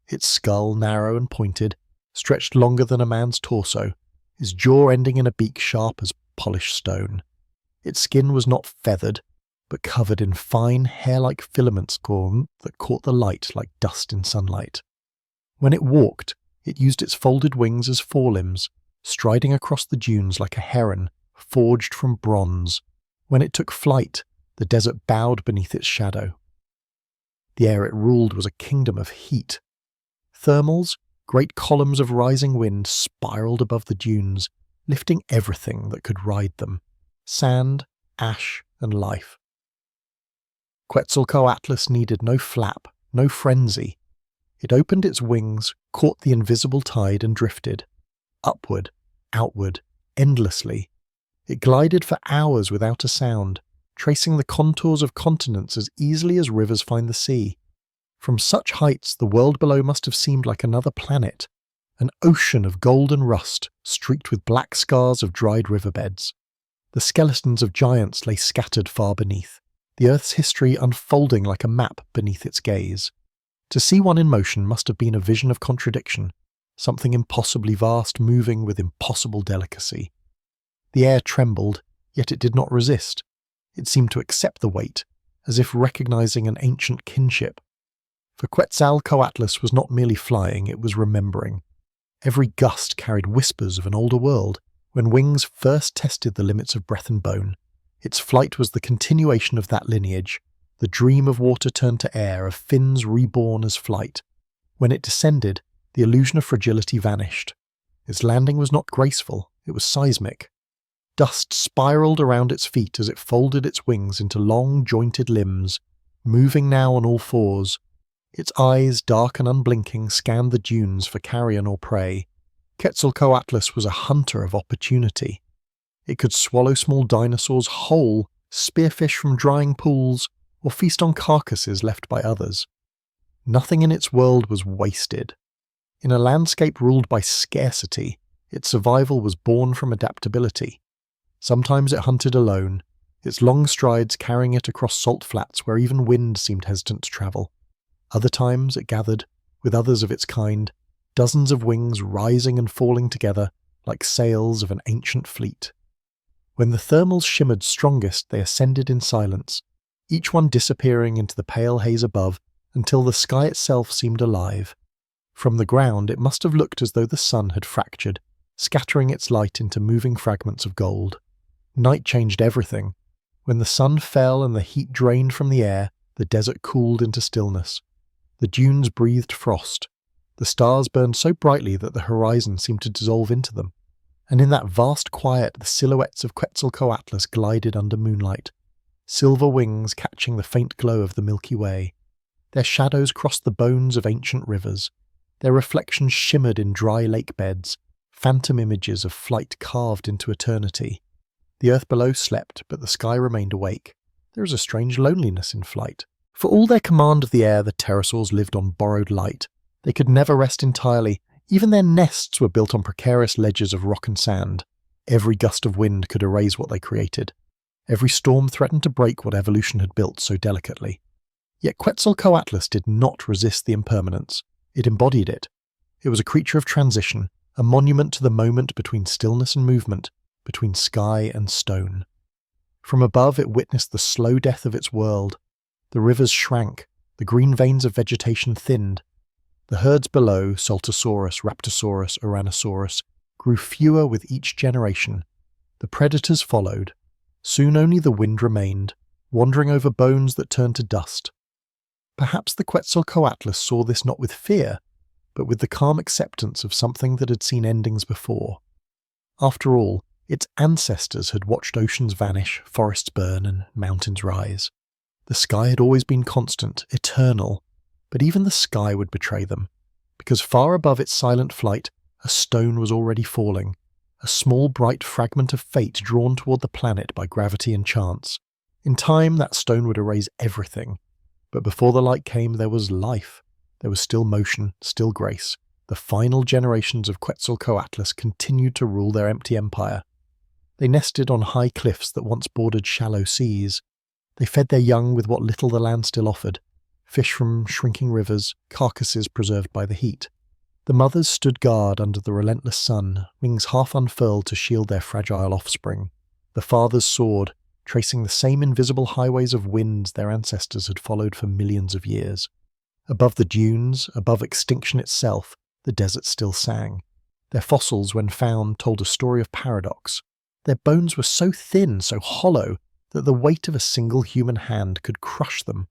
Its skull, narrow and pointed, stretched longer than a man's torso, its jaw ending in a beak sharp as polished stone. Its skin was not feathered, but covered in fine, hair-like filaments that caught the light like dust in sunlight. When it walked, it used its folded wings as forelimbs, striding across the dunes like a heron, forged from bronze. When it took flight, the desert bowed beneath its shadow. The air it ruled was a kingdom of heat. Thermals, great columns of rising wind, spiraled above the dunes, lifting everything that could ride them: sand, ash, and life. Quetzalcoatlus needed no flap, no frenzy. It opened its wings, caught the invisible tide and drifted. Upward, outward, endlessly. It glided for hours without a sound, tracing the contours of continents as easily as rivers find the sea. From such heights, the world below must have seemed like another planet, an ocean of gold and rust, streaked with black scars of dried riverbeds. The skeletons of giants lay scattered far beneath, the Earth's history unfolding like a map beneath its gaze. To see one in motion must have been a vision of contradiction, something impossibly vast moving with impossible delicacy. The air trembled, yet it did not resist. It seemed to accept the weight, as if recognizing an ancient kinship. For Quetzalcoatlus was not merely flying, it was remembering. Every gust carried whispers of an older world, when wings first tested the limits of breath and bone. Its flight was the continuation of that lineage, the dream of water turned to air, of fins reborn as flight. When it descended, the illusion of fragility vanished. Its landing was not graceful, it was seismic. Dust spiraled around its feet as it folded its wings into long, jointed limbs, moving now on all fours. Its eyes, dark and unblinking, scanned the dunes for carrion or prey. Quetzalcoatlus was a hunter of opportunity. It could swallow small dinosaurs whole, spearfish from drying pools, or feast on carcasses left by others. Nothing in its world was wasted. In a landscape ruled by scarcity, its survival was born from adaptability. Sometimes it hunted alone, its long strides carrying it across salt flats where even wind seemed hesitant to travel. Other times it gathered, with others of its kind, dozens of wings rising and falling together like sails of an ancient fleet. When the thermals shimmered strongest, they ascended in silence, each one disappearing into the pale haze above until the sky itself seemed alive. From the ground it must have looked as though the sun had fractured, scattering its light into moving fragments of gold. Night changed everything. When the sun fell and the heat drained from the air, the desert cooled into stillness. The dunes breathed frost. The stars burned so brightly that the horizon seemed to dissolve into them. And in that vast quiet, the silhouettes of Quetzalcoatlus glided under moonlight, silver wings catching the faint glow of the Milky Way. Their shadows crossed the bones of ancient rivers. Their reflections shimmered in dry lake beds, phantom images of flight carved into eternity. The earth below slept, but the sky remained awake. There is a strange loneliness in flight. For all their command of the air, the pterosaurs lived on borrowed light. They could never rest entirely. Even their nests were built on precarious ledges of rock and sand. Every gust of wind could erase what they created. Every storm threatened to break what evolution had built so delicately. Yet Quetzalcoatlus did not resist the impermanence. It embodied it. It was a creature of transition, a monument to the moment between stillness and movement, between sky and stone. From above it witnessed the slow death of its world. The rivers shrank, the green veins of vegetation thinned. The herds below, Saltosaurus, Raptosaurus, Ouranosaurus, grew fewer with each generation. The predators followed. Soon only the wind remained, wandering over bones that turned to dust. Perhaps the Quetzalcoatlus saw this not with fear, but with the calm acceptance of something that had seen endings before. After all, its ancestors had watched oceans vanish, forests burn, and mountains rise. The sky had always been constant, eternal, but even the sky would betray them, because far above its silent flight, a stone was already falling, a small bright fragment of fate drawn toward the planet by gravity and chance. In time, that stone would erase everything. But before the light came, there was life. There was still motion, still grace. The final generations of Quetzalcoatlus continued to rule their empty empire. They nested on high cliffs that once bordered shallow seas. They fed their young with what little the land still offered: fish from shrinking rivers, carcasses preserved by the heat. The mothers stood guard under the relentless sun, wings half unfurled to shield their fragile offspring. The fathers soared, tracing the same invisible highways of winds their ancestors had followed for millions of years. Above the dunes, above extinction itself, the desert still sang. Their fossils, when found, told a story of paradox. Their bones were so thin, so hollow, that the weight of a single human hand could crush them.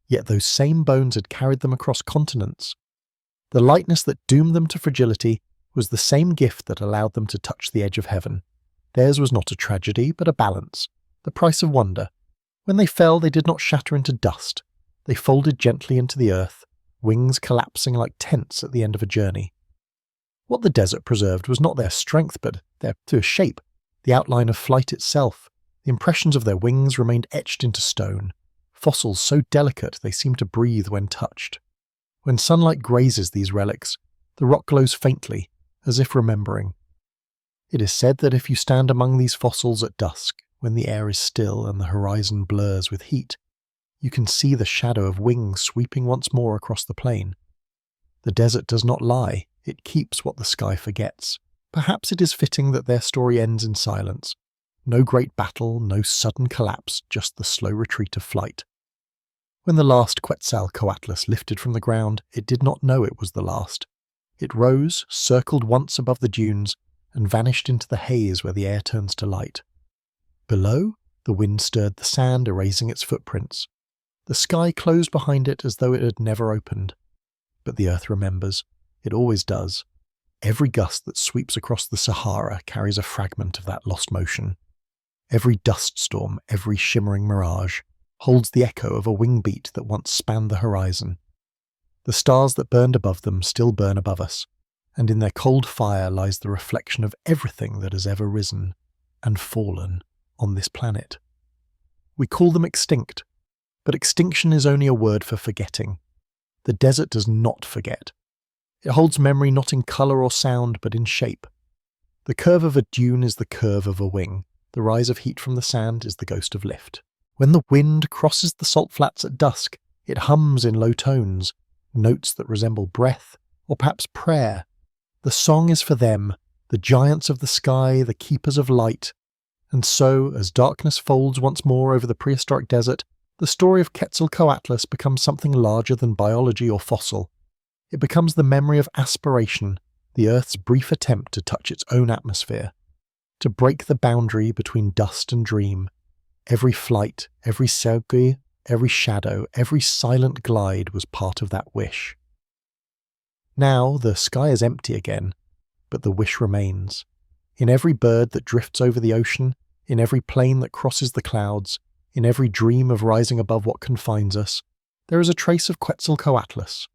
Yet those same bones had carried them across continents. The lightness that doomed them to fragility was the same gift that allowed them to touch the edge of heaven. Theirs was not a tragedy, but a balance, the price of wonder. When they fell, they did not shatter into dust. They folded gently into the earth, wings collapsing like tents at the end of a journey. What the desert preserved was not their strength, but their shape, the outline of flight itself. The impressions of their wings remained etched into stone, fossils so delicate they seemed to breathe when touched. When sunlight grazes these relics, the rock glows faintly, as if remembering. It is said that if you stand among these fossils at dusk, when the air is still and the horizon blurs with heat, you can see the shadow of wings sweeping once more across the plain. The desert does not lie, it keeps what the sky forgets. Perhaps it is fitting that their story ends in silence. No great battle, no sudden collapse, just the slow retreat of flight. When the last Quetzalcoatlus lifted from the ground, it did not know it was the last. It rose, circled once above the dunes, and vanished into the haze where the air turns to light. Below, the wind stirred the sand, erasing its footprints. The sky closed behind it as though it had never opened. But the earth remembers. It always does. Every gust that sweeps across the Sahara carries a fragment of that lost motion. Every dust storm, every shimmering mirage, holds the echo of a wing beat that once spanned the horizon. The stars that burned above them still burn above us, and in their cold fire lies the reflection of everything that has ever risen and fallen on this planet. We call them extinct, but extinction is only a word for forgetting. The desert does not forget. It holds memory not in colour or sound, but in shape. The curve of a dune is the curve of a wing. The rise of heat from the sand is the ghost of lift. When the wind crosses the salt flats at dusk, it hums in low tones, notes that resemble breath, or perhaps prayer. The song is for them, the giants of the sky, the keepers of light. And so, as darkness folds once more over the prehistoric desert, The story of Quetzalcoatlus becomes something larger than biology or fossil. It becomes the memory of aspiration, the Earth's brief attempt to touch its own atmosphere, to break the boundary between dust and dream. Every flight, every selkie, every shadow, every silent glide was part of that wish. Now the sky is empty again, but the wish remains. In every bird that drifts over the ocean, in every plane that crosses the clouds, in every dream of rising above what confines us, there is a trace of Quetzalcoatlus,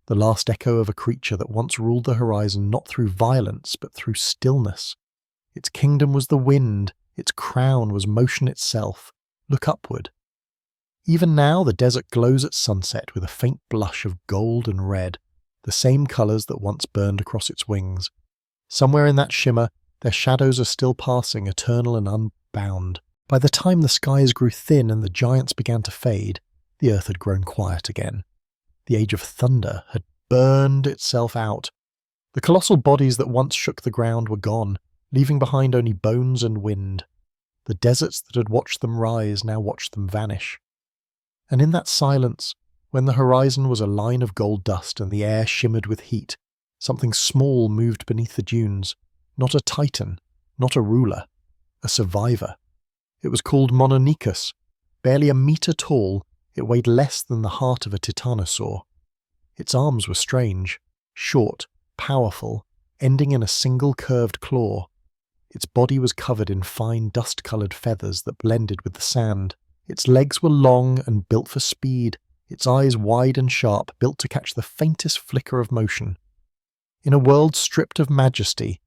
the last echo of a creature that once ruled the horizon not through violence but through stillness. Its kingdom was the wind, its crown was motion itself. Look upward. Even now the desert glows at sunset with a faint blush of gold and red, the same colours that once burned across its wings. Somewhere in that shimmer, their shadows are still passing, eternal and unbound. By the time the skies grew thin and the giants began to fade, the earth had grown quiet again. The age of thunder had burned itself out. The colossal bodies that once shook the ground were gone, leaving behind only bones and wind. The deserts that had watched them rise now watched them vanish. And in that silence, when the horizon was a line of gold dust and the air shimmered with heat, something small moved beneath the dunes, not a titan, not a ruler, a survivor. It was called Mononychus. Barely a metre tall, it weighed less than the heart of a titanosaur. Its arms were strange, short, powerful, ending in a single curved claw. Its body was covered in fine dust-coloured feathers that blended with the sand. Its legs were long and built for speed, its eyes wide and sharp, built to catch the faintest flicker of motion. In a world stripped of majesty,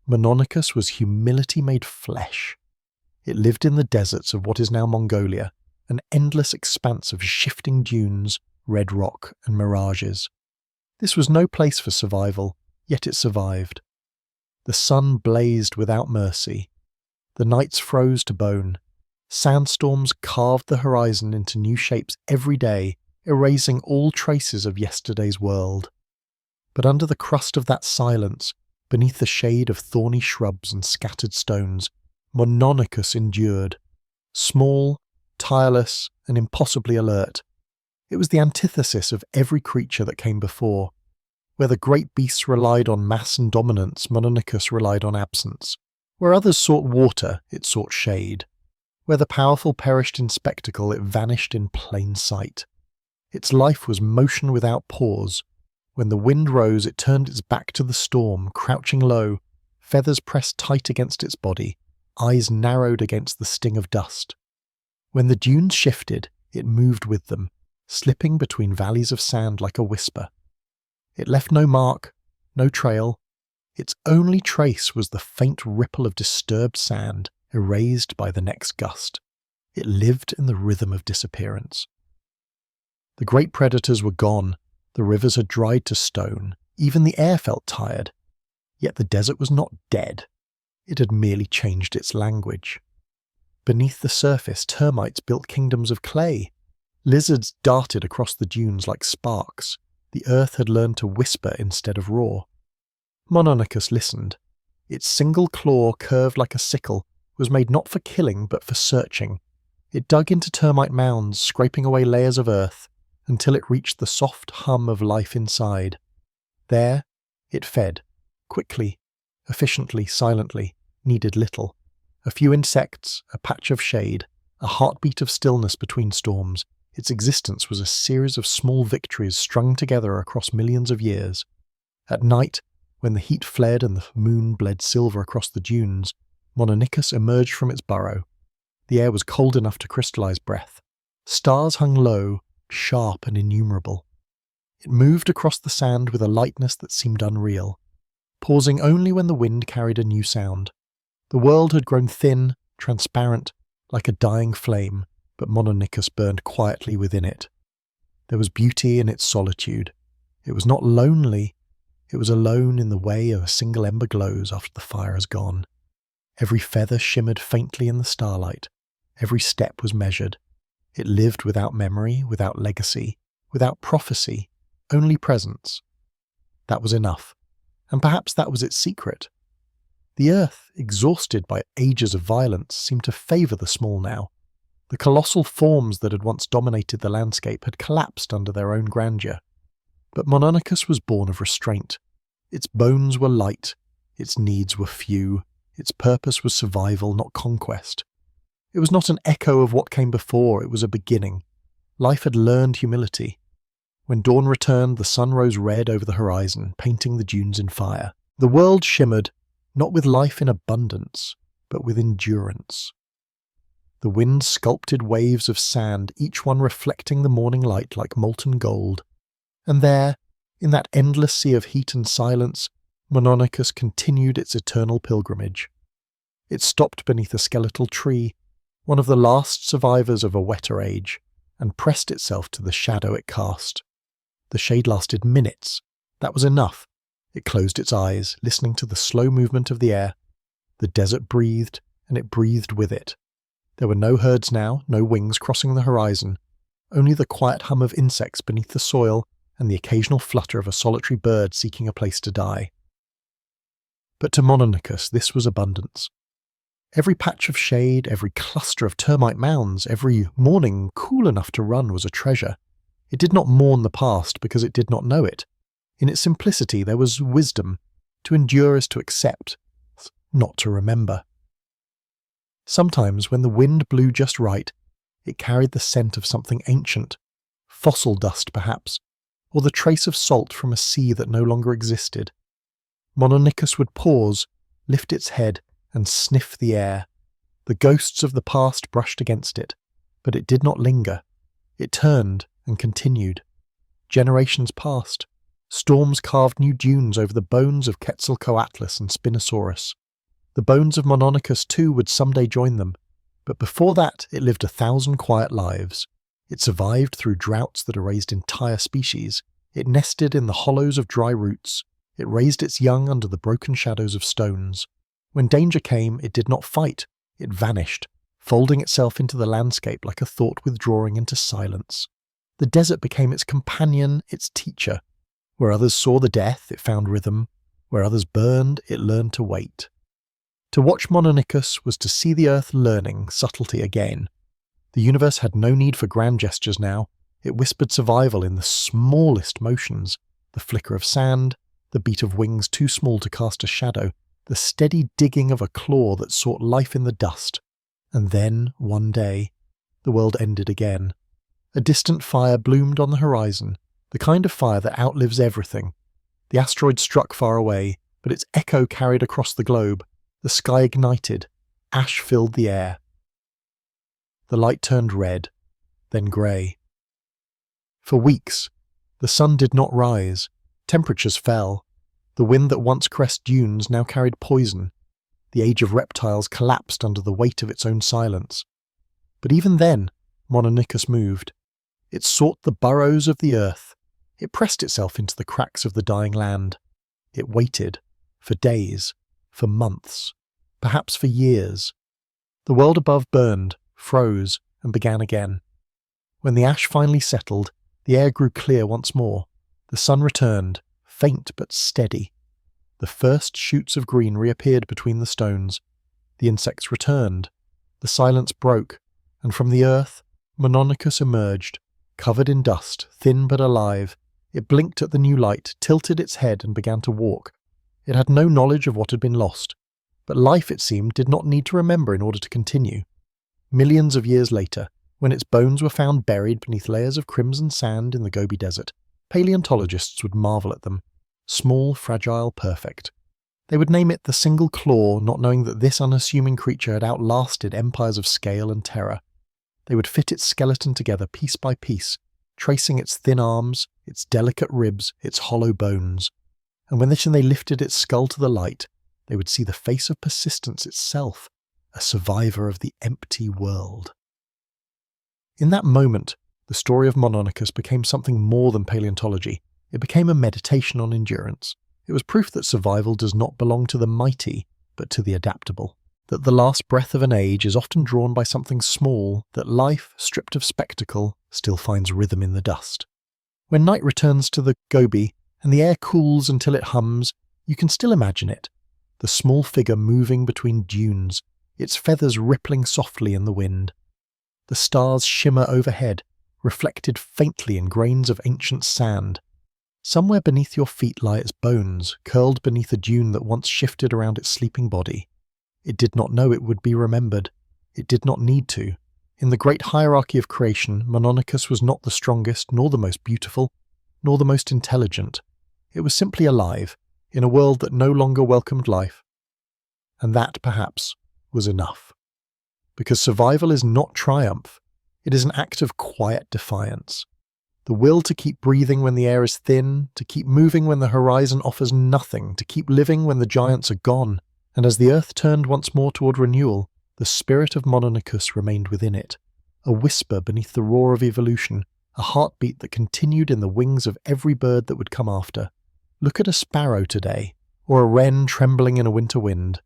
Mononychus was humility made flesh. It lived in the deserts of what is now Mongolia, an endless expanse of shifting dunes, red rock, and mirages. This was no place for survival, yet it survived. The sun blazed without mercy. The nights froze to bone. Sandstorms carved the horizon into new shapes every day, erasing all traces of yesterday's world. But under the crust of that silence, beneath the shade of thorny shrubs and scattered stones, Mononychus endured. Small, tireless, and impossibly alert. It was the antithesis of every creature that came before. Where the great beasts relied on mass and dominance, Mononychus relied on absence. Where others sought water, it sought shade. Where the powerful perished in spectacle, it vanished in plain sight. Its life was motion without pause. When the wind rose, it turned its back to the storm, crouching low, feathers pressed tight against its body, eyes narrowed against the sting of dust. When the dunes shifted, it moved with them, slipping between valleys of sand like a whisper. It left no mark, no trail. Its only trace was the faint ripple of disturbed sand, erased by the next gust. It lived in the rhythm of disappearance. The great predators were gone, the rivers had dried to stone, even the air felt tired. Yet the desert was not dead. It had merely changed its language. Beneath the surface, termites built kingdoms of clay. Lizards darted across the dunes like sparks. The earth had learned to whisper instead of roar. Mononychus listened. Its single claw, curved like a sickle, was made not for killing but for searching. It dug into termite mounds, scraping away layers of earth, until it reached the soft hum of life inside. There, it fed, quickly, efficiently, silently, needed little. A few insects, a patch of shade, a heartbeat of stillness between storms. Its existence was a series of small victories strung together across millions of years. At night, when the heat fled and the moon bled silver across the dunes, Mononychus emerged from its burrow. The air was cold enough to crystallize breath. Stars hung low, sharp and innumerable. It moved across the sand with a lightness that seemed unreal, pausing only when the wind carried a new sound. The world had grown thin, transparent, like a dying flame, but Mononychus burned quietly within it. There was beauty in its solitude. It was not lonely. It was alone in the way a single ember glows after the fire has gone. Every feather shimmered faintly in the starlight. Every step was measured. It lived without memory, without legacy, without prophecy, only presence. That was enough, and perhaps that was its secret. The earth, exhausted by ages of violence, seemed to favour the small now. The colossal forms that had once dominated the landscape had collapsed under their own grandeur. But Mononicus was born of restraint. Its bones were light, its needs were few, its purpose was survival, not conquest. It was not an echo of what came before, it was a beginning. Life had learned humility. When dawn returned, the sun rose red over the horizon, painting the dunes in fire. The world shimmered, not with life in abundance, but with endurance. The wind sculpted waves of sand, each one reflecting the morning light like molten gold. And there, in that endless sea of heat and silence, Mononicus continued its eternal pilgrimage. It stopped beneath a skeletal tree, one of the last survivors of a wetter age, and pressed itself to the shadow it cast. The shade lasted minutes. That was enough. It closed its eyes, listening to the slow movement of the air. The desert breathed, and it breathed with it. There were no herds now, no wings crossing the horizon, only the quiet hum of insects beneath the soil and the occasional flutter of a solitary bird seeking a place to die. But to Mononicus this was abundance. Every patch of shade, every cluster of termite mounds, every morning cool enough to run was a treasure. It did not mourn the past because it did not know it. In its simplicity there was wisdom. To endure is to accept, not to remember. Sometimes when the wind blew just right, it carried the scent of something ancient, fossil dust perhaps, or the trace of salt from a sea that no longer existed. Mononicus would pause, lift its head, and sniff the air. The ghosts of the past brushed against it, but it did not linger. It turned and continued. Generations passed. Storms carved new dunes over the bones of Quetzalcoatlus and Spinosaurus. The bones of Mononicus too would someday join them, but before that it lived 1,000 quiet lives. It survived through droughts that erased entire species. It nested in the hollows of dry roots. It raised its young under the broken shadows of stones. When danger came, it did not fight. It vanished, folding itself into the landscape like a thought withdrawing into silence. The desert became its companion, its teacher. Where others saw the death, it found rhythm. Where others burned, it learned to wait. To watch Mononicus was to see the earth learning subtlety again. The universe had no need for grand gestures now. It whispered survival in the smallest motions, the flicker of sand, the beat of wings too small to cast a shadow, the steady digging of a claw that sought life in the dust. And then, one day, the world ended again. A distant fire bloomed on the horizon, the kind of fire that outlives everything. The asteroid struck far away, but its echo carried across the globe. The sky ignited. Ash filled the air. The light turned red, then grey. For weeks, the sun did not rise. Temperatures fell. The wind that once caressed dunes now carried poison. The age of reptiles collapsed under the weight of its own silence. But even then, Mononicus moved. It sought the burrows of the earth. It pressed itself into the cracks of the dying land. It waited, for days, for months, perhaps for years. The world above burned, froze, and began again. When the ash finally settled, the air grew clear once more. The sun returned, faint but steady. The first shoots of green reappeared between the stones. The insects returned. The silence broke, and from the earth, Mononicus emerged, covered in dust, thin but alive. It blinked at the new light, tilted its head, and began to walk. It had no knowledge of what had been lost, but life, it seemed, did not need to remember in order to continue. Millions of years later, when its bones were found buried beneath layers of crimson sand in the Gobi Desert, paleontologists would marvel at them. Small, fragile, perfect. They would name it the single claw, not knowing that this unassuming creature had outlasted empires of scale and terror. They would fit its skeleton together piece by piece, tracing its thin arms, its delicate ribs, its hollow bones. And when they lifted its skull to the light, they would see the face of persistence itself, a survivor of the empty world. In that moment, the story of Mononicus became something more than paleontology. It became a meditation on endurance. It was proof that survival does not belong to the mighty, but to the adaptable. That the last breath of an age is often drawn by something small, that life, stripped of spectacle, still finds rhythm in the dust. When night returns to the Gobi, and the air cools until it hums, you can still imagine it. The small figure moving between dunes, its feathers rippling softly in the wind. The stars shimmer overhead, reflected faintly in grains of ancient sand. Somewhere beneath your feet lie its bones, curled beneath a dune that once shifted around its sleeping body. It did not know it would be remembered. It did not need to. In the great hierarchy of creation, Mononicus was not the strongest, nor the most beautiful, nor the most intelligent. It was simply alive, in a world that no longer welcomed life. And that, perhaps, was enough. Because survival is not triumph. It is an act of quiet defiance. The will to keep breathing when the air is thin, to keep moving when the horizon offers nothing, to keep living when the giants are gone. And as the earth turned once more toward renewal, the spirit of Mononicus remained within it, a whisper beneath the roar of evolution, a heartbeat that continued in the wings of every bird that would come after. Look at a sparrow today, or a wren trembling in a winter wind.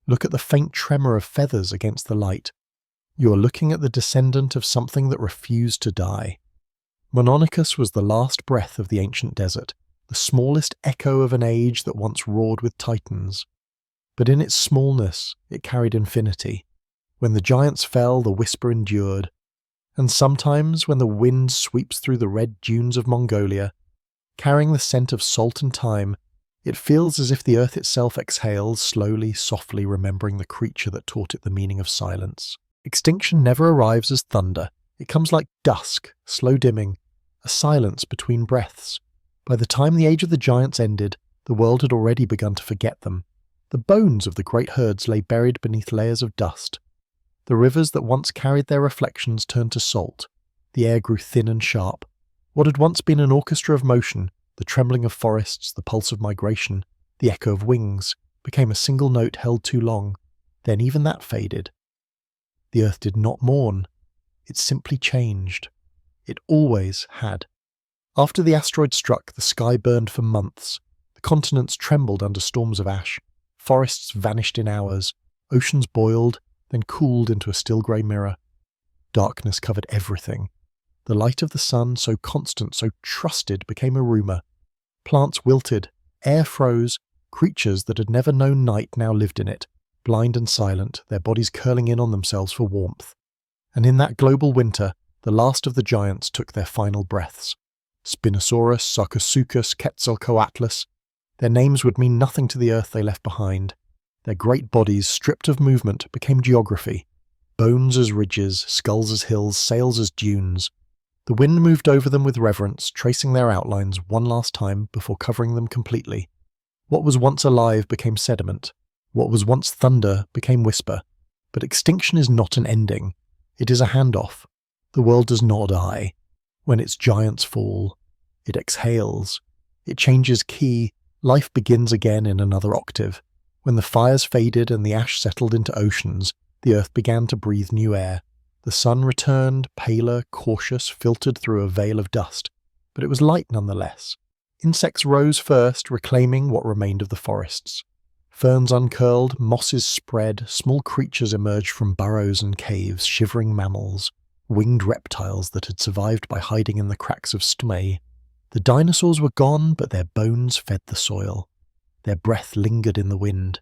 Look at the faint tremor of feathers against the light. You are looking at the descendant of something that refused to die. Mononicus was the last breath of the ancient desert, the smallest echo of an age that once roared with titans. But in its smallness, it carried infinity. When the giants fell, the whisper endured. And sometimes, when the wind sweeps through the red dunes of Mongolia, carrying the scent of salt and thyme, it feels as if the earth itself exhales, slowly, softly remembering the creature that taught it the meaning of silence. Extinction never arrives as thunder. It comes like dusk, slow dimming, a silence between breaths. By the time the age of the giants ended, the world had already begun to forget them. The bones of the great herds lay buried beneath layers of dust. The rivers that once carried their reflections turned to salt. The air grew thin and sharp. What had once been an orchestra of motion, the trembling of forests, the pulse of migration, the echo of wings, became a single note held too long. Then even that faded. The earth did not mourn. It simply changed. It always had. After the asteroid struck, the sky burned for months. The continents trembled under storms of ash. Forests vanished in hours. Oceans boiled, then cooled into a still grey mirror. Darkness covered everything. The light of the sun, so constant, so trusted, became a rumour. Plants wilted, air froze, creatures that had never known night now lived in it, blind and silent, their bodies curling in on themselves for warmth. And in that global winter, the last of the giants took their final breaths. Spinosaurus, Sarcosuchus, Quetzalcoatlus. Their names would mean nothing to the earth they left behind. Their great bodies, stripped of movement, became geography. Bones as ridges, skulls as hills, sails as dunes. The wind moved over them with reverence, tracing their outlines one last time before covering them completely. What was once alive became sediment. What was once thunder became whisper. But extinction is not an ending. It is a handoff. The world does not die. When its giants fall, it exhales. It changes key. Life begins again in another octave. When the fires faded and the ash settled into oceans, the earth began to breathe new air. The sun returned, paler, cautious, filtered through a veil of dust. But it was light nonetheless. Insects rose first, reclaiming what remained of the forests. Ferns uncurled, mosses spread, small creatures emerged from burrows and caves, shivering mammals, winged reptiles that had survived by hiding in the cracks of stomach. The dinosaurs were gone, but their bones fed the soil. Their breath lingered in the wind.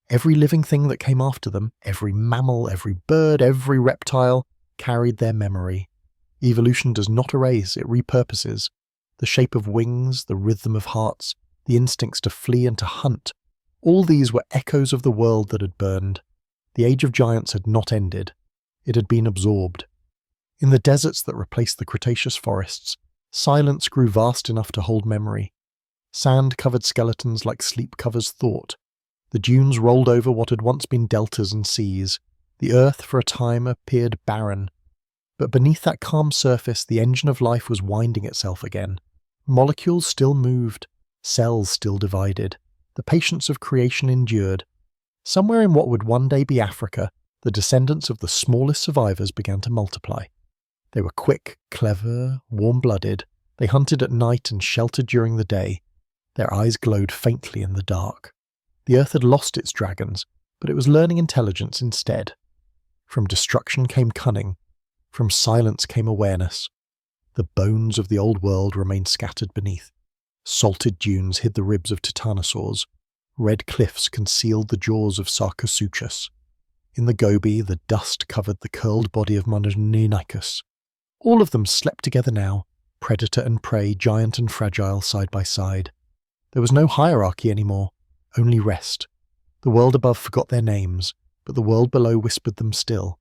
Every living thing that came after them, every mammal, every bird, every reptile, carried their memory. Evolution does not erase, it repurposes. The shape of wings, the rhythm of hearts, the instincts to flee and to hunt, all these were echoes of the world that had burned. The age of giants had not ended. It had been absorbed. In the deserts that replaced the Cretaceous forests, silence grew vast enough to hold memory. Sand covered skeletons like sleep covers thought. The dunes rolled over what had once been deltas and seas. The earth, for a time, appeared barren. But beneath that calm surface, the engine of life was winding itself again. Molecules still moved. Cells still divided. The patience of creation endured. Somewhere in what would one day be Africa, the descendants of the smallest survivors began to multiply. They were quick, clever, warm-blooded. They hunted at night and sheltered during the day. Their eyes glowed faintly in the dark. The earth had lost its dragons, but it was learning intelligence instead. From destruction came cunning. From silence came awareness. The bones of the old world remained scattered beneath. Salted dunes hid the ribs of titanosaurs. Red cliffs concealed the jaws of Sarcosuchus. In the Gobi, the dust covered the curled body of Mononicus. All of them slept together now, predator and prey, giant and fragile, side by side. There was no hierarchy anymore, only rest. The world above forgot their names, but the world below whispered them still.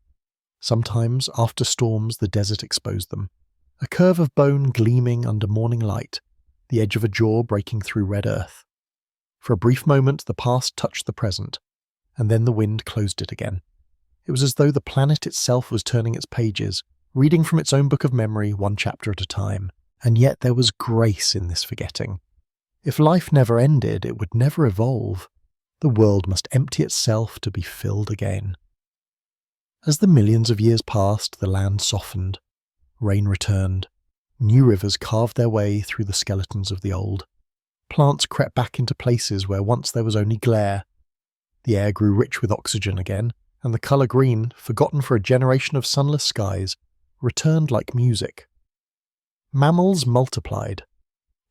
Sometimes, after storms, the desert exposed them. A curve of bone gleaming under morning light, the edge of a jaw breaking through red earth. For a brief moment, the past touched the present, and then the wind closed it again. It was as though the planet itself was turning its pages, reading from its own book of memory, one chapter at a time. And yet there was grace in this forgetting. If life never ended, it would never evolve. The world must empty itself to be filled again. As the millions of years passed, the land softened. Rain returned. New rivers carved their way through the skeletons of the old. Plants crept back into places where once there was only glare. The air grew rich with oxygen again, and the colour green, forgotten for a generation of sunless skies, returned like music. Mammals multiplied.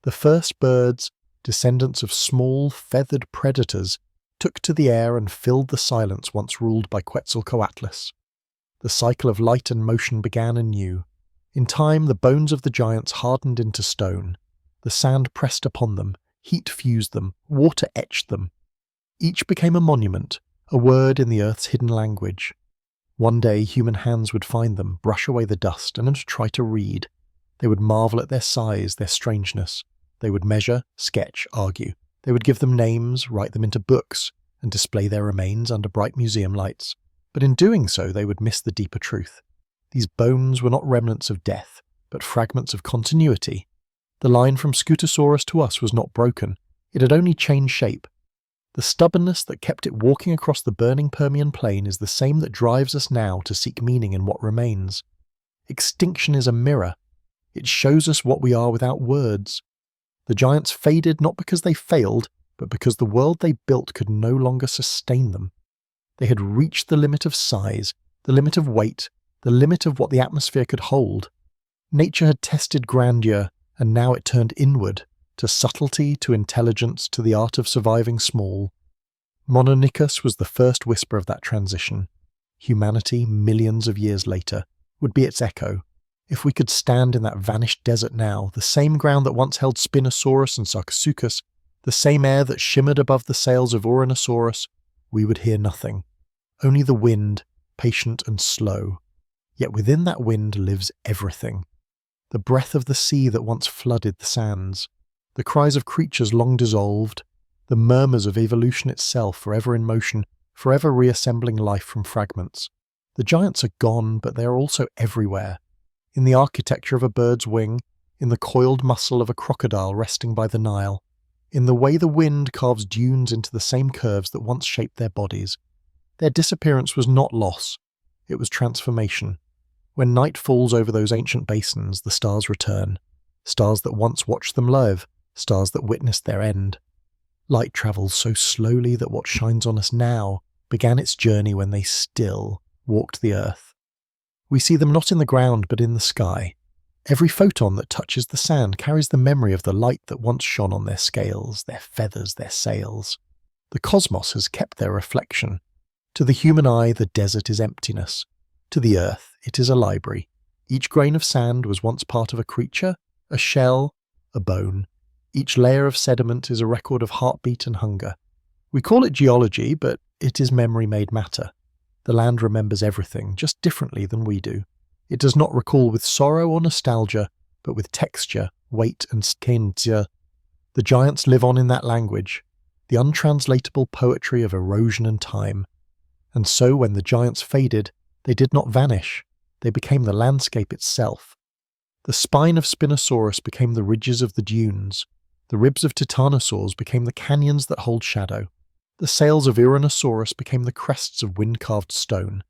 The first birds, descendants of small, feathered predators, took to the air and filled the silence once ruled by Quetzalcoatlus. The cycle of light and motion began anew. In time, the bones of the giants hardened into stone. The sand pressed upon them, heat fused them, water etched them. Each became a monument, a word in the earth's hidden language. One day, human hands would find them, brush away the dust, and try to read. They would marvel at their size, their strangeness. They would measure, sketch, argue. They would give them names, write them into books, and display their remains under bright museum lights. But in doing so, they would miss the deeper truth. These bones were not remnants of death, but fragments of continuity. The line from Scutosaurus to us was not broken. It had only changed shape. The stubbornness that kept it walking across the burning Permian plain is the same that drives us now to seek meaning in what remains. Extinction is a mirror. It shows us what we are without words. The giants faded not because they failed, but because the world they built could no longer sustain them. They had reached the limit of size, the limit of weight, the limit of what the atmosphere could hold. Nature had tested grandeur, and now it turned inward, to subtlety, to intelligence, to the art of surviving small. Mononicus was the first whisper of that transition. Humanity, millions of years later, would be its echo. If we could stand in that vanished desert now, the same ground that once held Spinosaurus and Sarcosuchus, the same air that shimmered above the sails of Ouranosaurus, we would hear nothing. Only the wind, patient and slow. Yet within that wind lives everything. The breath of the sea that once flooded the sands. The cries of creatures long dissolved. The murmurs of evolution itself forever in motion, forever reassembling life from fragments. The giants are gone, but they are also everywhere. In the architecture of a bird's wing, in the coiled muscle of a crocodile resting by the Nile, in the way the wind carves dunes into the same curves that once shaped their bodies. Their disappearance was not loss, it was transformation. When night falls over those ancient basins, the stars return. Stars that once watched them live, stars that witnessed their end. Light travels so slowly that what shines on us now began its journey when they still walked the earth. We see them not in the ground but in the sky. Every photon that touches the sand carries the memory of the light that once shone on their scales, their feathers, their sails. The cosmos has kept their reflection. To the human eye, the desert is emptiness. To the earth, it is a library. Each grain of sand was once part of a creature, a shell, a bone. Each layer of sediment is a record of heartbeat and hunger. We call it geology, but it is memory made matter. The land remembers everything, just differently than we do. It does not recall with sorrow or nostalgia, but with texture, weight and skintia. The giants live on in that language, the untranslatable poetry of erosion and time. And so when the giants faded, they did not vanish, they became the landscape itself. The spine of Spinosaurus became the ridges of the dunes. The ribs of Titanosaurs became the canyons that hold shadow. The sails of Ouranosaurus became the crests of wind-carved stone.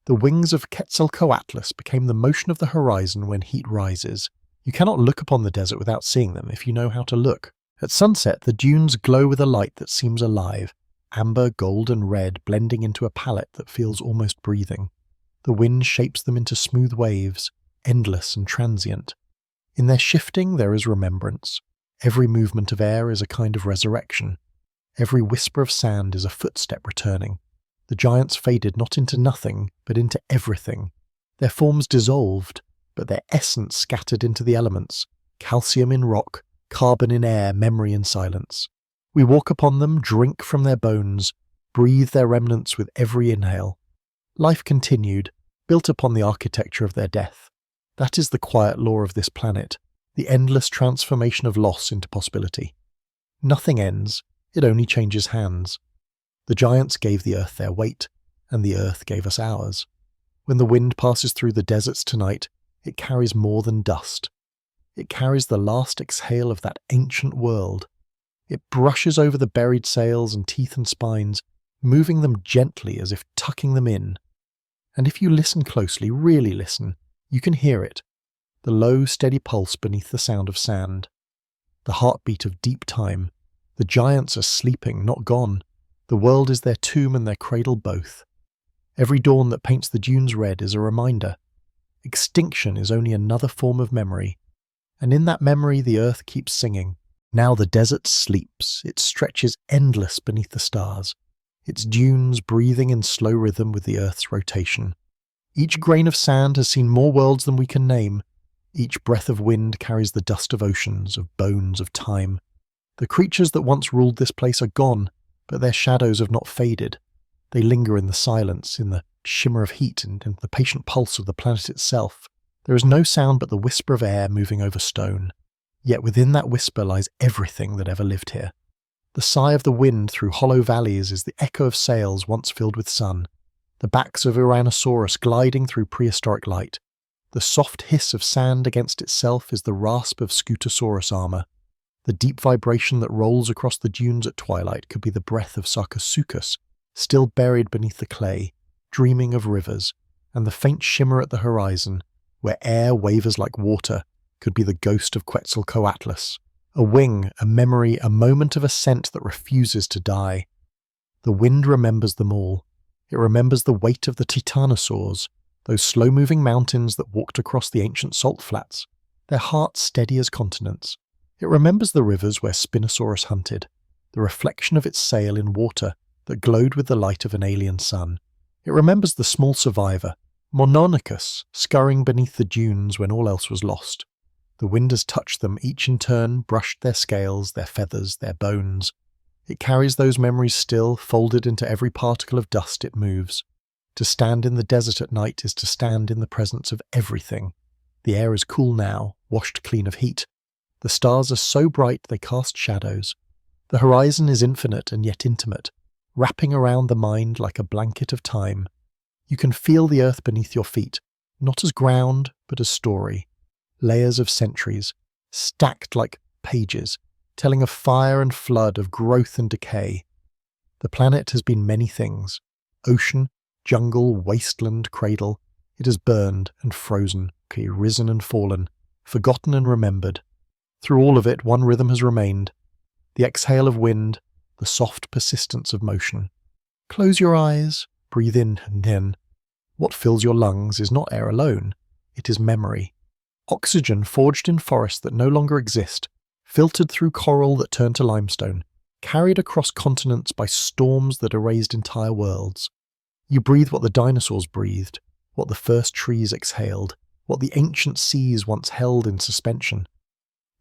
The wings of Quetzalcoatlus became the motion of the horizon when heat rises. You cannot look upon the desert without seeing them if you know how to look. At sunset, the dunes glow with a light that seems alive, amber, gold and red blending into a palette that feels almost breathing. The wind shapes them into smooth waves, endless and transient. In their shifting there is remembrance. Every movement of air is a kind of resurrection. Every whisper of sand is a footstep returning. The giants faded not into nothing, but into everything. Their forms dissolved, but their essence scattered into the elements, calcium in rock, carbon in air, memory in silence. We walk upon them, drink from their bones, breathe their remnants with every inhale. Life continued, built upon the architecture of their death. That is the quiet law of this planet, the endless transformation of loss into possibility. Nothing ends, it only changes hands. The giants gave the earth their weight, and the earth gave us ours. When the wind passes through the deserts tonight, it carries more than dust. It carries the last exhale of that ancient world. It brushes over the buried sails and teeth and spines, moving them gently as if tucking them in. And if you listen closely, really listen, you can hear it, the low, steady pulse beneath the sound of sand. The heartbeat of deep time. The giants are sleeping, not gone. The world is their tomb and their cradle both. Every dawn that paints the dunes red is a reminder. Extinction is only another form of memory. And in that memory the earth keeps singing. Now the desert sleeps, it stretches endless beneath the stars, its dunes breathing in slow rhythm with the earth's rotation. Each grain of sand has seen more worlds than we can name. Each breath of wind carries the dust of oceans, of bones, of time. The creatures that once ruled this place are gone, but their shadows have not faded. They linger in the silence, in the shimmer of heat, and in the patient pulse of the planet itself. There is no sound but the whisper of air moving over stone. Yet within that whisper lies everything that ever lived here. The sigh of the wind through hollow valleys is the echo of sails once filled with sun. The backs of Tyrannosaurus gliding through prehistoric light. The soft hiss of sand against itself is the rasp of Scutosaurus armor. The deep vibration that rolls across the dunes at twilight could be the breath of Sarcosuchus, still buried beneath the clay, dreaming of rivers, and the faint shimmer at the horizon, where air wavers like water, could be the ghost of Quetzalcoatlus. A wing, a memory, a moment of ascent that refuses to die. The wind remembers them all. It remembers the weight of the titanosaurs, those slow-moving mountains that walked across the ancient salt flats, their hearts steady as continents. It remembers the rivers where Spinosaurus hunted, the reflection of its sail in water that glowed with the light of an alien sun. It remembers the small survivor, Mononicus, scurrying beneath the dunes when all else was lost. The wind has touched them, each in turn brushed their scales, their feathers, their bones. It carries those memories still, folded into every particle of dust it moves. To stand in the desert at night is to stand in the presence of everything. The air is cool now, washed clean of heat. The stars are so bright they cast shadows. The horizon is infinite and yet intimate, wrapping around the mind like a blanket of time. You can feel the earth beneath your feet, not as ground, but as story. Layers of centuries, stacked like pages, telling of fire and flood, of growth and decay. The planet has been many things. Ocean, jungle, wasteland, cradle. It has burned and frozen, risen and fallen, forgotten and remembered. Through all of it, one rhythm has remained. The exhale of wind, the soft persistence of motion. Close your eyes, breathe in and in. What fills your lungs is not air alone, it is memory. Oxygen forged in forests that no longer exist, filtered through coral that turned to limestone, carried across continents by storms that erased entire worlds. You breathe what the dinosaurs breathed, what the first trees exhaled, what the ancient seas once held in suspension.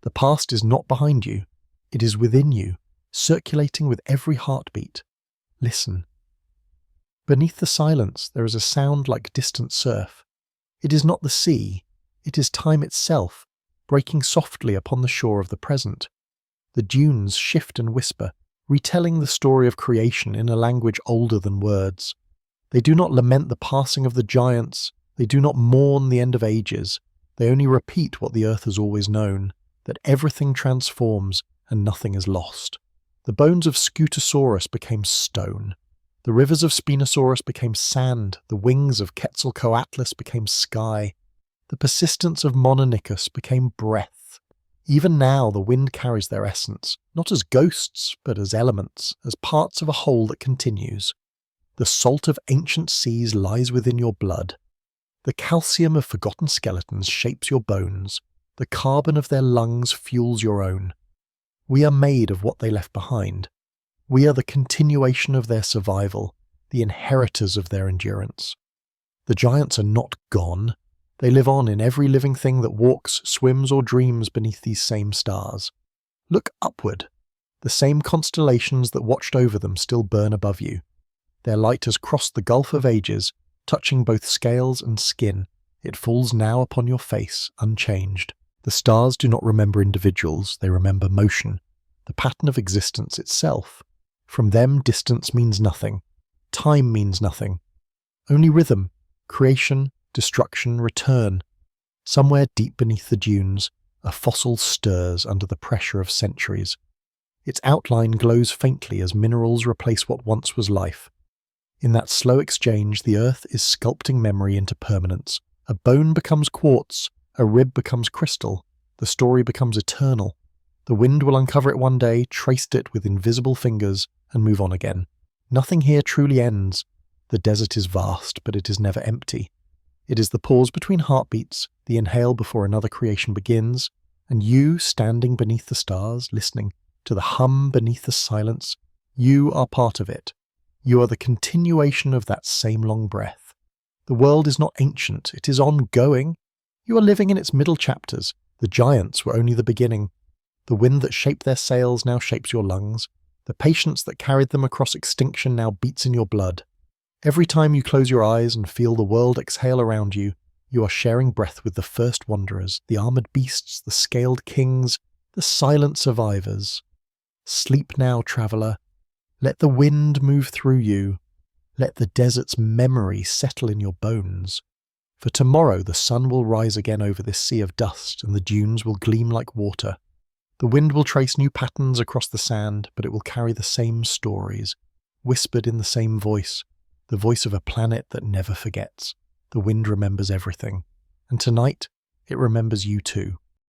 The past is not behind you, it is within you, circulating with every heartbeat. Listen. Beneath the silence there is a sound like distant surf. It is not the sea, it is time itself, breaking softly upon the shore of the present. The dunes shift and whisper, retelling the story of creation in a language older than words. They do not lament the passing of the giants, they do not mourn the end of ages, they only repeat what the earth has always known, that everything transforms and nothing is lost. The bones of Scutosaurus became stone. The rivers of Spinosaurus became sand, the wings of Quetzalcoatlus became sky. The persistence of Mononicus became breath. Even now the wind carries their essence, not as ghosts, but as elements, as parts of a whole that continues. The salt of ancient seas lies within your blood. The calcium of forgotten skeletons shapes your bones. The carbon of their lungs fuels your own. We are made of what they left behind. We are the continuation of their survival, the inheritors of their endurance. The giants are not gone. They live on in every living thing that walks, swims, or dreams beneath these same stars. Look upward. The same constellations that watched over them still burn above you. Their light has crossed the gulf of ages, touching both scales and skin. It falls now upon your face, unchanged. The stars do not remember individuals, they remember motion, the pattern of existence itself. From them, distance means nothing. Time means nothing. Only rhythm, creation, destruction, return. Somewhere deep beneath the dunes, a fossil stirs under the pressure of centuries. Its outline glows faintly as minerals replace what once was life. In that slow exchange, the earth is sculpting memory into permanence. A bone becomes quartz, a rib becomes crystal, the story becomes eternal. The wind will uncover it one day, traced it with invisible fingers, and move on again. Nothing here truly ends. The desert is vast, but it is never empty. It is the pause between heartbeats, the inhale before another creation begins, and you, standing beneath the stars, listening to the hum beneath the silence, you are part of it. You are the continuation of that same long breath. The world is not ancient, it is ongoing. You are living in its middle chapters. The giants were only the beginning. The wind that shaped their sails now shapes your lungs. The patience that carried them across extinction now beats in your blood. Every time you close your eyes and feel the world exhale around you, you are sharing breath with the first wanderers, the armoured beasts, the scaled kings, the silent survivors. Sleep now, traveller. Let the wind move through you. Let the desert's memory settle in your bones. For tomorrow the sun will rise again over this sea of dust, and the dunes will gleam like water. The wind will trace new patterns across the sand, but it will carry the same stories, whispered in the same voice, the voice of a planet that never forgets. The wind remembers everything, and tonight it remembers you too.